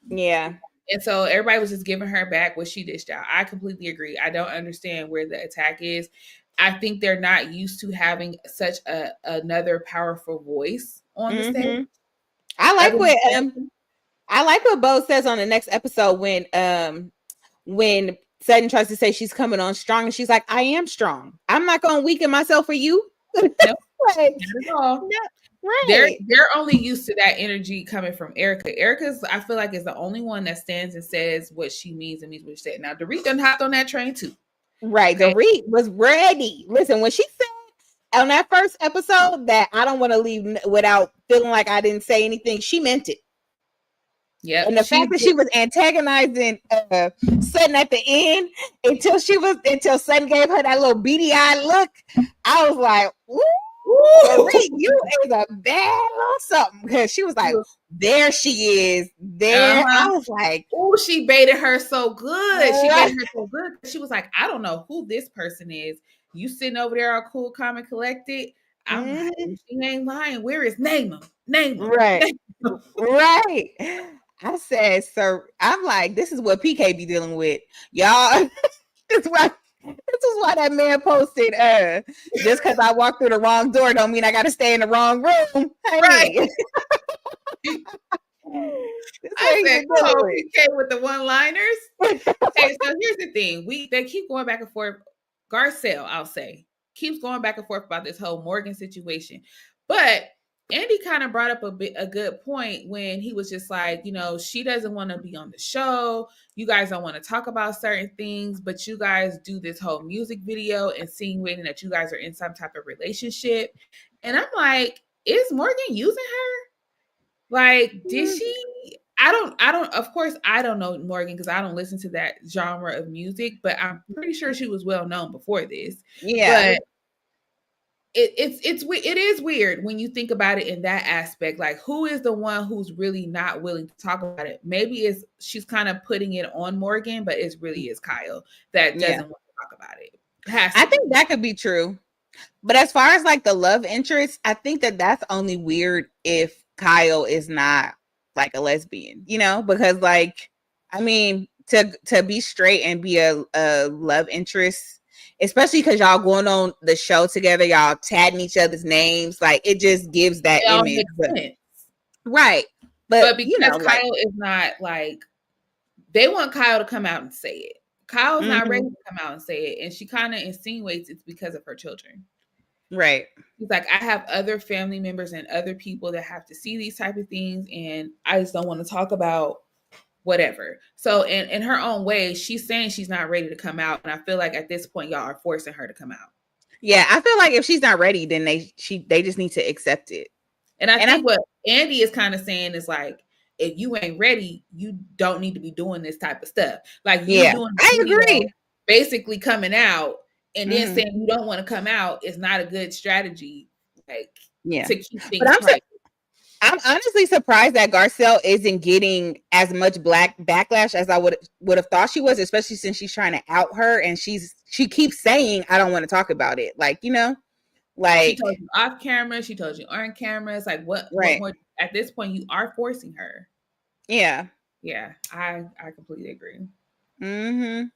Yeah. And so everybody was just giving her back what she dished out. I completely agree. I don't understand where the attack is. I think they're not used to having such another powerful voice on the stage. I like what Bo says on the next episode when Sutton tries to say she's coming on strong, and she's like, I am strong. I'm not gonna weaken myself for you. Nope. Like, not at all. No, right. They're only used to that energy coming from Erica. Erica's, I feel like, is the only one that stands and says what she means and means what she said. Now Dorit done hopped on that train too. Right. Okay. Dorit was ready. Listen, when she said on that first episode that I don't want to leave without feeling like I didn't say anything, she meant it. Yeah. And the fact that she was antagonizing Sutton at the end until Sutton gave her that little beady-eyed look, I was like, ooh, Dorit, you is a bad little something. Because she was like, there she is. There. I was like, oh, she baited her so good. She baited her so good. She was like, I don't know who this person is. You sitting over there all cool, calm, and collected. I'm like, she ain't lying. Where is name him? Name him. Right. Right. I said, sir, I'm like, this is what PK be dealing with. Y'all, this is why that man posted, just because I walked through the wrong door don't mean I got to stay in the wrong room. Right. I said, oh, PK with the one-liners. Okay, so here's the thing. They keep going back and forth. Garcelle, I'll say, keeps going back and forth about this whole Morgan situation. But Andy kind of brought up a good point when he was just like, she doesn't want to be on the show. You guys don't want to talk about certain things, but you guys do this whole music video insinuating that you guys are in some type of relationship. And I'm like, is Morgan using her? Like, did she? Of course, I don't know Morgan because I don't listen to that genre of music, but I'm pretty sure she was well known before this. Yeah. But it is weird when you think about it in that aspect. Like, who is the one who's really not willing to talk about it? Maybe she's kind of putting it on Morgan, but it really is Kyle that doesn't want to talk about it. I think that could be true. But as far as like the love interest, I think that's only weird if Kyle is not like a lesbian, you know, because like, I mean, to be straight and be a love interest, especially because y'all going on the show together, y'all tagging each other's names, like it just gives that It all image. makes But, sense. right. But But you because know, like, Kyle is not like, they want Kyle to come out and say it. Kyle's not ready to come out and say it. And she kind of insinuates it's because of her children. right. She's like, I have other family members and other people that have to see these type of things. And I just don't want to talk about whatever. So in her own way, she's saying she's not ready to come out. And I feel like at this point, y'all are forcing her to come out. Yeah, I feel like if she's not ready, then they just need to accept it. And I And think what Andy is kind of saying is like, if you ain't ready, you don't need to be doing this type of stuff. Like you yeah, doing a I video, agree. basically coming out and then Mhm. saying you don't want to come out is not a good strategy. Like Yeah, to keep but things private. I'm honestly surprised that Garcelle isn't getting as much black backlash as I would have thought she was, especially since she's trying to out her and she keeps saying I don't want to talk about it. Like, you know, She like, told you off camera, she told you on camera. It's like what right. more at this point you are forcing her. Yeah. Yeah, I completely agree. Mhm.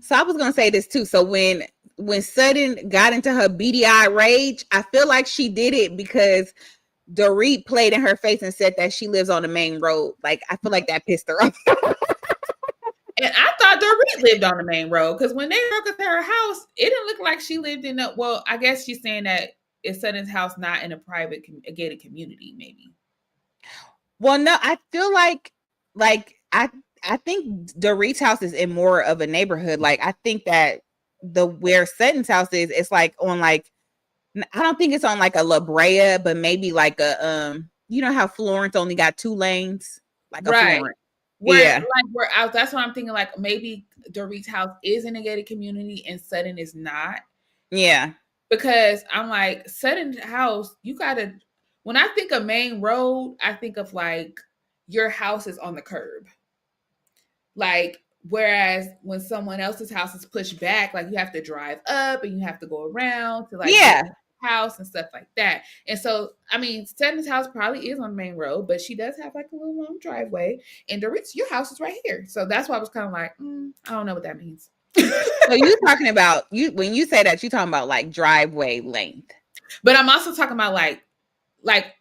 So I was gonna say this too. So when Sutton got into her beady eye rage, I feel like she did it because Dorit played in her face and said that she lives on the main road. Like I feel like that pissed her off. And I thought Dorit lived on the main road because when they broke into her house, it didn't look like she lived in a. Well, I guess she's saying that it's Sutton's house, not in a private, a gated community, maybe. Well, no, I feel like I think Dorit's house is in more of a neighborhood. Like I think that the where Sutton's house is, it's like on like I don't think it's on like a La Brea, but maybe like a you know how Florence only got 2 lanes, like a Right. Florence. Where Yeah. like we're out. That's what I'm thinking. Like maybe Dorit's house is in a gated community and Sutton is not. Yeah. Because I'm like, Sutton's house, you gotta when I think of main road, I think of like your house is on the curb. Like, whereas when someone else's house is pushed back, like you have to drive up and you have to go around to like get Yeah. to the house and stuff like that. And so, I mean, Sutton's house probably is on the main road, but she does have like a little long driveway. And Dorit's, your house is right here. So that's why I was kind of like, I don't know what that means. So you talking about when you say that, you talking about like driveway length. But I'm also talking about like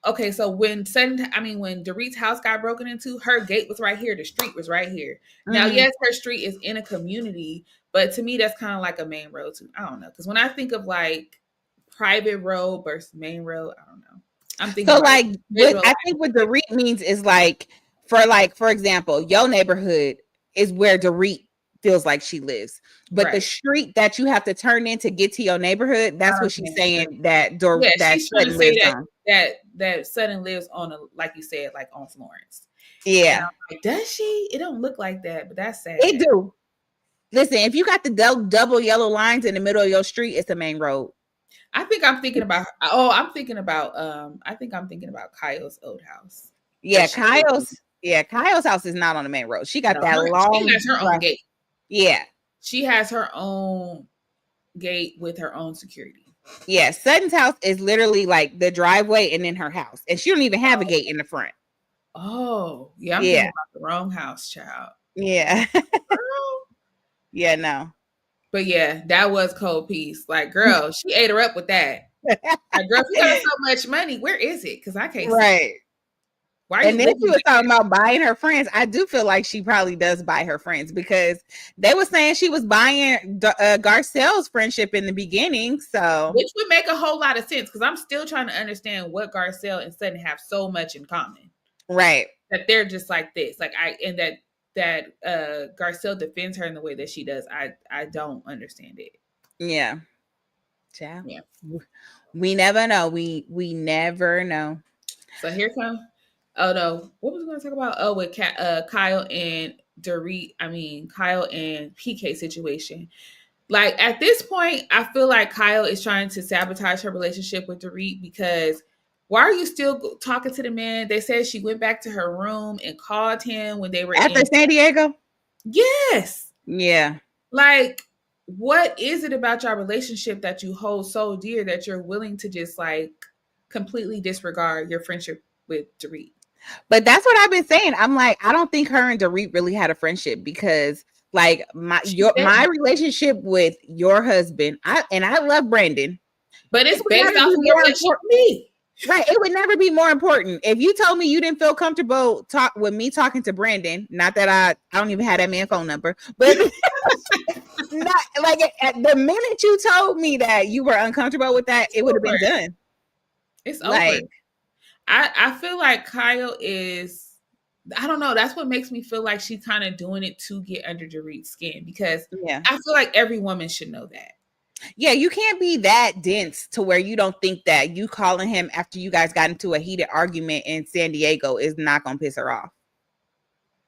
okay, so when Dorit's house got broken into, her gate was right here, the street was right here. Now, yes, her street is in a community, but to me, that's kind of like a main road too. I don't know, because when I think of like private road versus main road, I don't know. I'm thinking So like like what I think what Dorit means is like for example, your neighborhood is where Dorit feels like she lives. But the right. street that you have to turn in to get to your neighborhood, that's what she's saying that Yeah, that she's trying to Sutton say lives that on. that Sutton lives on a, like you said, like on Florence. And Yeah. I'm like, does she? It don't look like that, but that's sad. It do. Listen, if you got the double yellow lines in the middle of your street, it's the main road. I think I'm thinking about. Oh, I'm thinking about. I think I'm thinking about Kyle's old house. Yeah, Kyle's house is not on the main road. She got No, that she long has her own gate. Yeah. She has her own gate with her own security. Yeah, Sutton's house is literally like the driveway and then her house, and she don't even have a gate in the front. Oh, yeah, I'm thinking about the wrong house, child. Yeah. Yeah, no. But yeah, that was cold piece. Like, girl, she ate her up with that. Like, girl, if you got so much money, where is it? Because I can't see it. Why are And you then she was talking there? about buying her friends. I do feel like she probably does buy her friends because they were saying she was buying Garcelle's friendship in the beginning. So, which would make a whole lot of sense because I'm still trying to understand what Garcelle and Sutton have so much in common. Right. That they're just like this. Like that Garcelle defends her in the way that she does. I don't understand it. Yeah. Yeah. We never know. We never know. So here comes. Oh no, what was I going to talk about? Oh, with Kyle and Dorit. I mean, Kyle and PK situation. Like at this point, I feel like Kyle is trying to sabotage her relationship with Dorit because why are you still talking to the man? They said she went back to her room and called him when they were after San Diego. Yes. Yeah. Like, what is it about your relationship that you hold so dear that you're willing to just like completely disregard your friendship with Dorit. But that's what I've been saying. I'm like, I don't think her and Dorit really had a friendship because like my relationship with your husband, I love Brandon. But it's based off of your relationship with me. Right. It would never be more important. If you told me you didn't feel comfortable talk with me talking to Brandon, not that I don't even have that man's phone number, but not like at the minute you told me that you were uncomfortable with that, it would have been done. It's like, over. I feel like Kyle is, I don't know. That's what makes me feel like she's kind of doing it to get under Dorit's skin, because I feel like every woman should know that. Yeah, you can't be that dense to where you don't think that you calling him after you guys got into a heated argument in San Diego is not going to piss her off.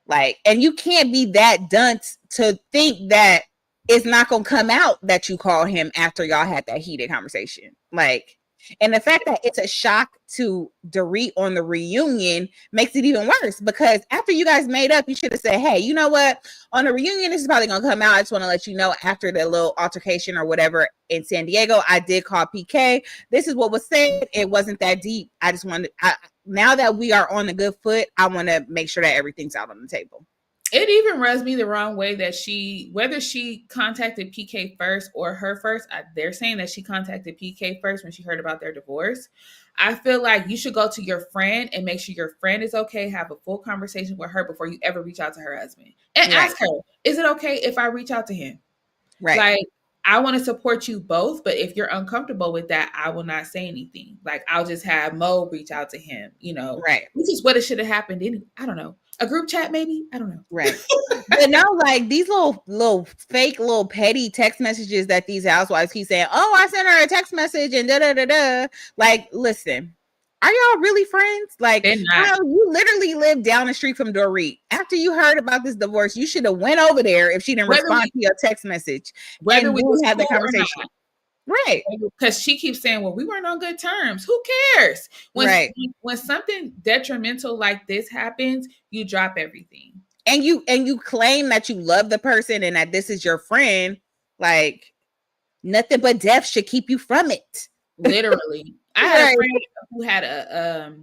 Like, and you can't be that dunce to think that it's not going to come out that you call him after y'all had that heated conversation. Like, and the fact that it's a shock to Dorit on the reunion makes it even worse, because after you guys made up, you should have said, hey, you know what? On the reunion, this is probably going to come out. I just want to let you know, after the little altercation or whatever in San Diego, I did call PK. This is what was said. It wasn't that deep. I just wanted, now that we are on a good foot, I want to make sure that everything's out on the table. It even rubs me the wrong way that whether she contacted PK first or her first, they're saying that she contacted PK first when she heard about their divorce. I feel like you should go to your friend and make sure your friend is okay, have a full conversation with her before you ever reach out to her husband. And ask her, is it okay if I reach out to him? Right. Like, I want to support you both, but if you're uncomfortable with that, I will not say anything. Like, I'll just have Mo reach out to him, Right. Which is what it should have happened. I don't know. A group chat, maybe? I don't know. Right. But no, like these little fake, little petty text messages that these housewives keep saying, oh, I sent her a text message and da-da-da-da. Like, listen, are y'all really friends? Like, you literally live down the street from Dorit. After you heard about this divorce, you should have went over there if she didn't respond to your text message. Whether we had the conversation. Right. Because she keeps saying, well, we weren't on good terms. Who cares? When something detrimental like this happens, you drop everything. And you claim that you love the person and that this is your friend. Like, nothing but death should keep you from it. Literally. I had a friend who had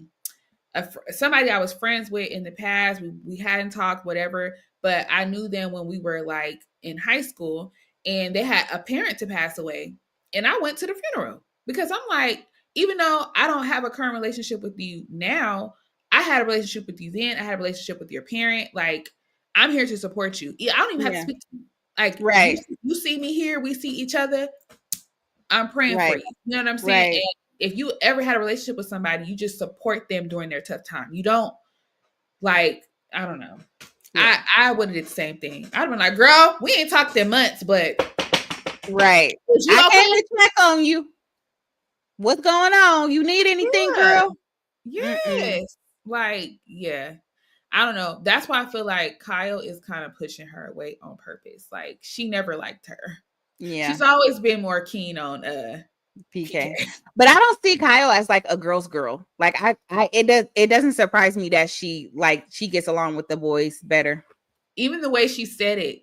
somebody I was friends with in the past. We hadn't talked, whatever, but I knew them when we were like in high school, and they had a parent to pass away. And I went to the funeral because I'm like, even though I don't have a current relationship with you now, I had a relationship with you then. I had a relationship with your parent. Like, I'm here to support you. I don't even have to speak to you. Like, you see me here, we see each other. I'm praying for you. You know what I'm saying? And if you ever had a relationship with somebody, you just support them during their tough time. You don't, like, I don't know. Yeah. I would have did the same thing. I'd have been like, girl, we ain't talked in months, but I came to check on you. What's going on? You need anything, girl? Yes. Mm-mm. Like, yeah. I don't know. That's why I feel like Kyle is kind of pushing her away on purpose. Like, she never liked her. Yeah. She's always been more keen on PK. But I don't see Kyle as like a girl's girl. Like, it doesn't surprise me that she gets along with the boys better. Even the way she said it.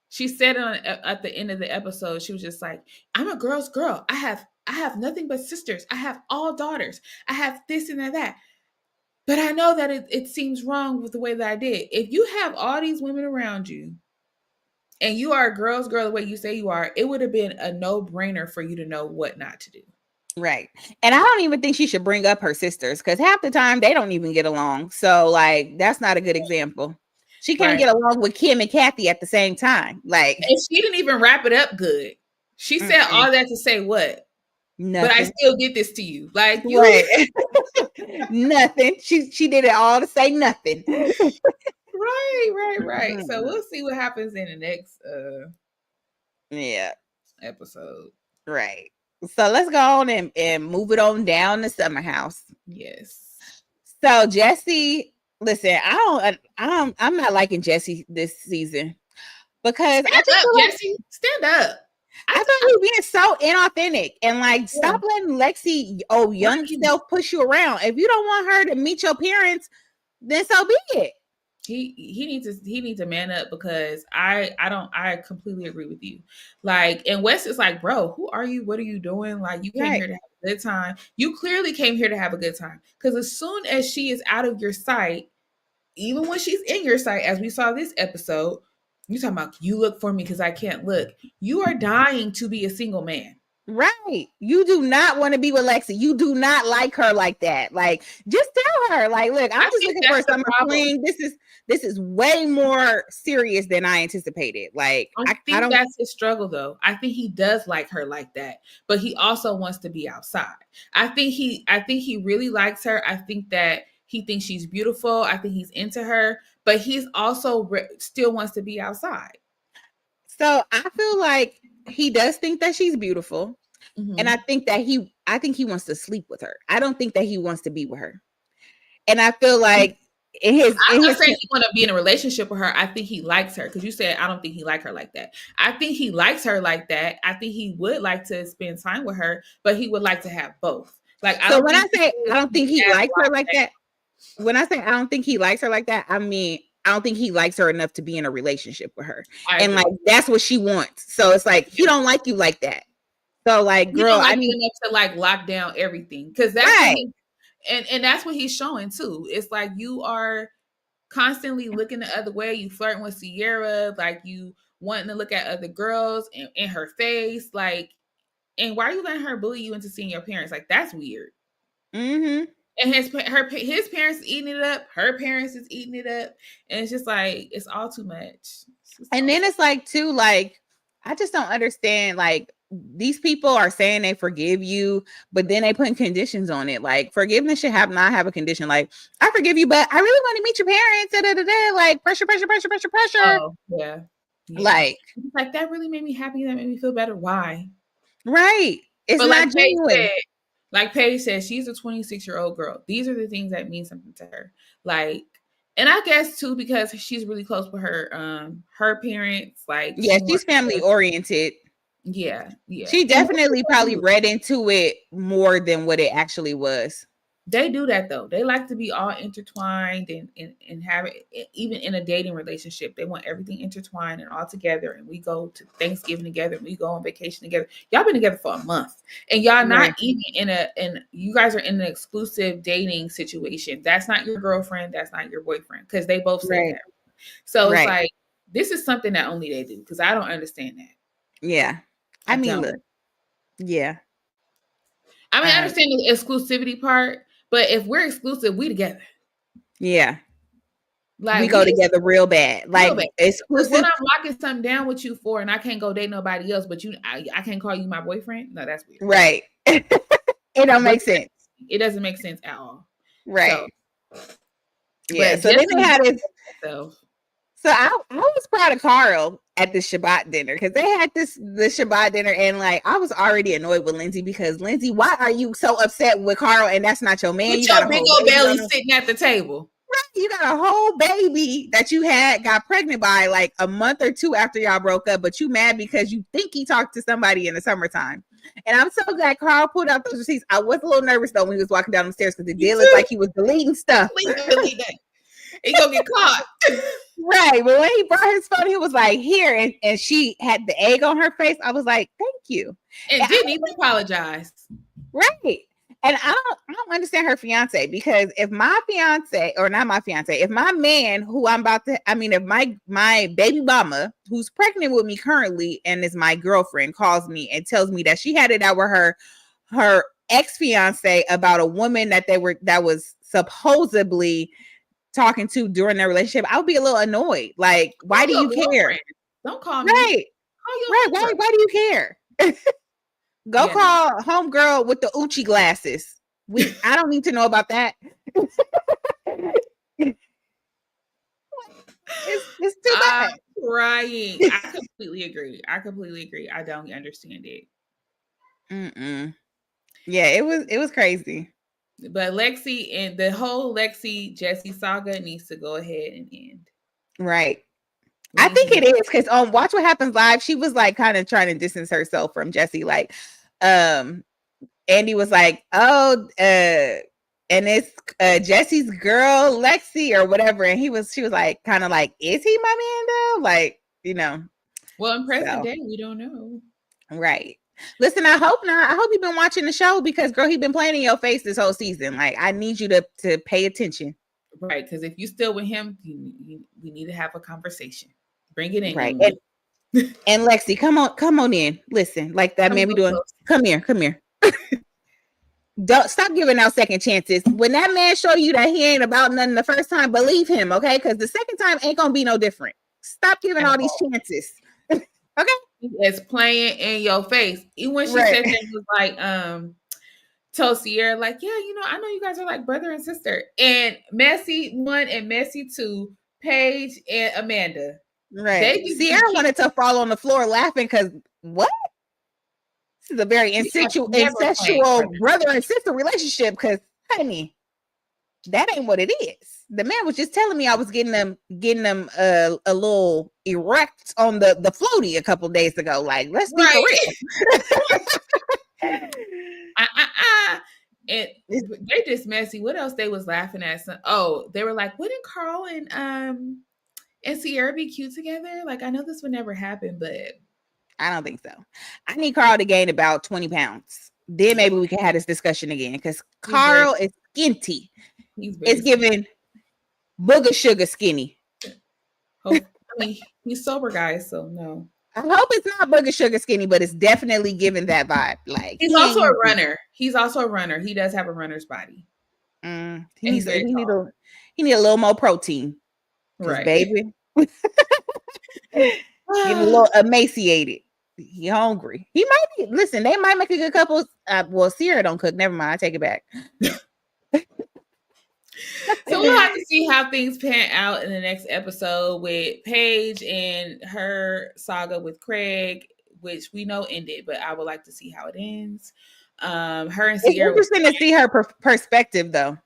She said at the end of the episode, she was just like, I'm a girl's girl. I have nothing but sisters. I have all daughters. I have this and that. But I know that it seems wrong with the way that I did. If you have all these women around you and you are a girl's girl the way you say you are, it would have been a no-brainer for you to know what not to do. Right. And I don't even think she should bring up her sisters, because half the time they don't even get along. So, like, that's not a good example. She can't get along with Kim and Kathy at the same time. Like, and she didn't even wrap it up good. She said all that to say what? Nothing. But I still get this to you. Like, you nothing. She did it all to say nothing. Right. So we'll see what happens in the next episode. Right. So let's go on and move it on down to Summer House. Yes. So Jesse, listen, I'm not liking Jesse this season, because Jesse, stand up. I thought he was being so inauthentic, and like, stop letting Lexi, young self, push you around. If you don't want her to meet your parents, then so be it. He needs to man up because I completely agree with you. Like, and Wes is like, bro, who are you? What are you doing? Like, you came Right. here to have a good time. You clearly came here to have a good time. Because as soon as she is out of your sight, even when she's in your sight, as we saw this episode, you talking about you look for me because I can't look. You are dying to be a single man. Right. You do not want to be with Lexi. You do not like her like that. Like, just tell her, like, look, I'm I just think looking for a that's the summer problem. fling. This is way more serious than I anticipated. Like, I I think don't. that's his struggle, though. I think he does like her like that, but he also wants to be outside. I think he really likes her. I think that he thinks she's beautiful. I think he's into her, but he's also still wants to be outside. So I feel like he does think that she's beautiful, and Mm-hmm. I think he wants to sleep with her. I don't think that he wants to be with her. And I feel like in I'm not his saying he want to be in a relationship with her. I think he likes her because you said I don't think he like her like that. I think he likes her like that. I think he would like to spend time with her, but he would like to have both. Like I so don't when I think say I don't think he as likes her like locked that, when I say I don't think he likes her like that, I mean I don't think he likes her enough to be in a relationship with her. down. I And like agree. that's what she wants. So it's like he don't like you like that. So like, He girl, don't I like need you enough to like lock down everything because that's what right. he and that's what he's showing too. It's like you are constantly looking the other way. You flirting with Sierra, like you wanting to look at other girls in her face, like. And why are you letting her bully you into seeing your parents? Like that's weird. Mm-hmm. And his parents eating it up, her parents is eating it up, and it's just like it's all too much. And then it's like too, like, I just don't understand. Like, these people are saying they forgive you, but then they putting conditions on it. Like, forgiveness should not have a condition. Like, I forgive you, but I really want to meet your parents. Da, da, da, da. Like, pressure, pressure, pressure, pressure, pressure. Oh yeah, yeah. Like, It's like that really made me happy. That made me feel better. Why? right? It's But not genuine. Like Paige said, she's a 26-year-old girl. These are the things that mean something to her. Like, and I guess too because she's really close with her parents. Like Yeah, she she's wants family to, oriented. yeah, yeah. She And most definitely people probably do. read into it more than what it actually was. They do that though. They like to be all intertwined and have it even in a dating relationship. They want everything intertwined and all together. And we go to Thanksgiving together and we go on vacation together. Y'all been together for a month. And y'all not Right. even in you guys are in an exclusive dating situation. That's not your girlfriend, that's not your boyfriend. Because they both said Right. that. So it's Right. like this is something that only they do because I don't understand that. Yeah. I I mean, don't. look. Yeah. I mean, I understand the exclusivity part, but if we're exclusive, we together. Yeah. We Like go we together real bad. real Like bad. Because what exclusive. I'm locking something down with you for, and I can't go date nobody else, but I can't call you my boyfriend. No, that's weird. Right. It don't What make sense. it doesn't make sense at all. So, Right. Yeah. but So then they Jesse, had this. so So I was proud of Carl at the Shabbat dinner because they had the Shabbat dinner and like I was already annoyed with Lindsay because Lindsay, why are you so upset with Carl and that's not your man? You with got your a big whole old baby belly on him. sitting at the table. You got a whole baby that you got pregnant by like a month or two after y'all broke up, but you mad because you think he talked to somebody in the summertime. And I'm so glad Carl pulled out those receipts. I was a little nervous though when he was walking down the stairs because it did look like he was deleting stuff. Delete that. He gonna get caught. Right. But when he brought his phone, he was like, here. And she had the egg on her face. I was like, thank you. And didn't even apologize. Right. And I don't understand her fiance because if my fiance, or not my fiance, if my man who I'm about to, I mean, if my baby mama who's pregnant with me currently and is my girlfriend calls me and tells me that she had it out with her ex-fiance about a woman that was supposedly talking to during their relationship, I would be a little annoyed. Like, why do you care? Don't call me. Right. Right. Why do you care? Go call homegirl with the Uchi glasses. I don't need to know about that. It's too bad. I'm crying. I completely agree. I don't understand it. Yeah, it was crazy. But Lexi and the whole Lexi Jesse saga needs to go ahead and end. Right. I think it is because on Watch What Happens Live, she was like kind of trying to distance herself from Jesse. Like, Andy was like, "Oh, and it's Jesse's girl, Lexi, or whatever. And she was like, kind of like, is he my man though? Like, you know. Well, in present day, we don't know. Right. Listen, I hope not. I hope you've been watching the show because, girl, he been playing in your face this whole season. Like, I need you to pay attention. Right, because if you still with him, we need to have a conversation. Bring it in, right? And Lexi, come on in. Listen, like that man be doing. Come here. Don't stop giving out second chances. When that man show you that he ain't about nothing the first time, believe him, okay? Because the second time ain't gonna be no different. Stop giving all these chances. Okay. It's playing in your face. Even when she said that, it was like, told Sierra, like, yeah, you know, I know you guys are like brother and sister. And Messy 1 and Messy 2, Paige and Amanda. Right. Sierra wanted to fall on the floor laughing because what? This is a very incestual brother and sister relationship because, honey, that ain't what it is. The man was just telling me I was getting them a little erect on the floaty a couple days ago. Like, let's be for real. And they just messy. What else they was laughing at? They were like, wouldn't Carl and Sierra be cute together? Like, I know this would never happen, but I don't think so. I need Carl to gain about 20 pounds. Then maybe we can have this discussion again because Carl is skinty. It's giving booger sugar skinny. I mean, he's sober, guys, so no. I hope it's not booger sugar skinny, but it's definitely giving that vibe. Like he's also a runner. He's also a runner. He does have a runner's body. He need a little more protein, right, baby? Getting a little emaciated. He hungry. He might be. Listen, they might make a good couple. Well, Sierra don't cook. Never mind. I take it back. So we'll have to see how things pan out in the next episode with Paige and her saga with Craig, which we know ended, but I would like to see how it ends. Her and Sierra. It's interesting to see her perspective, though.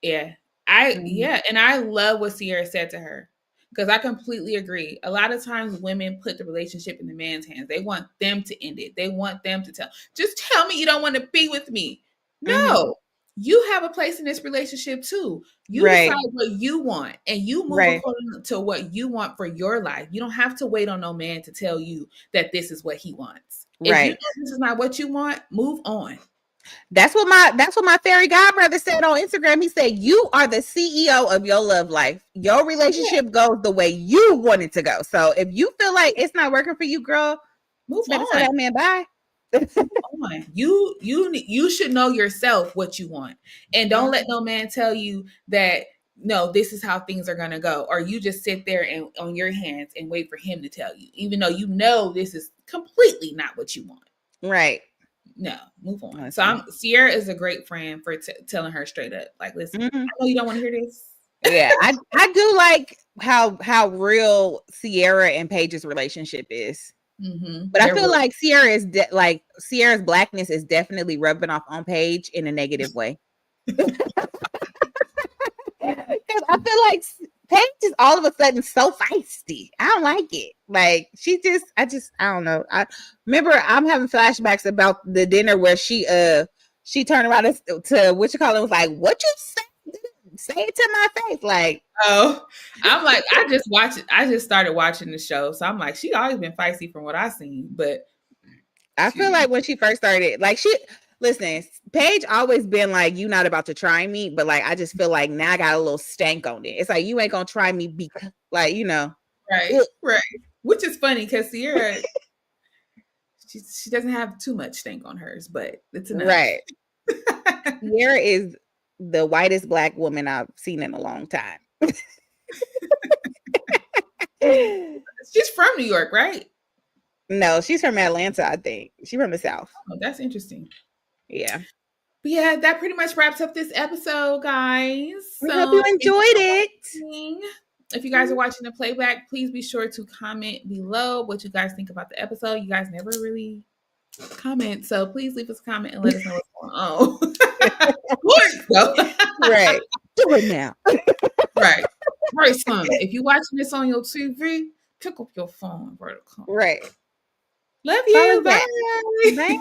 Yeah, and I love what Sierra said to her. Because I completely agree. A lot of times women put the relationship in the man's hands. They want them to end it. They want them to just tell me you don't want to be with me. No, you have a place in this relationship too. You decide what you want and you move according to what you want for your life. You don't have to wait on no man to tell you that this is what he wants. If you know this is not what you want, move on. That's what my fairy godbrother said on Instagram. He said, you are the CEO of your love life. Your relationship goes the way you want it to go. So if you feel like it's not working for you, girl, move on. Tell that man bye. You should know yourself what you want. And don't let no man tell you that no, this is how things are gonna go. Or you just sit there and on your hands and wait for him to tell you, even though you know this is completely not what you want. Right. No, move on. So Sierra is a great friend for telling her straight up, like, listen, I know you don't want to hear this. Yeah, I do like how real Sierra and Paige's relationship is. But I feel like Sierra is Sierra's blackness is definitely rubbing off on Paige in a negative way. Because I feel like Paige is all of a sudden so feisty. I don't like it. Like I don't know. I remember I'm having flashbacks about the dinner where she turned around to what you call it, was like, what you say? Say it to my face. Like, I'm like, I just started watching the show. So I'm like, she always been feisty from what I've seen. But I feel like when she first started, like listen, Paige always been like, you not about to try me, but like I just feel like now I got a little stank on it. It's like you ain't gonna try me because, like, you know, right. Which is funny because Sierra, she doesn't have too much stank on hers, but it's enough. Right. Sierra is the whitest black woman I've seen in a long time. She's from New York, right? No, she's from Atlanta, I think. She's from the South. Oh, that's interesting. Yeah. But yeah, that pretty much wraps up this episode, guys. We hope you enjoyed it. If you guys are watching the playback, please be sure to comment below what you guys think about the episode. You guys never really comment, so please leave us a comment and let us know what's going on. Right. Do it now. Right, son. If you're watching this on your TV, pick up your phone, vertical. Right. Love you. Bye. Bye.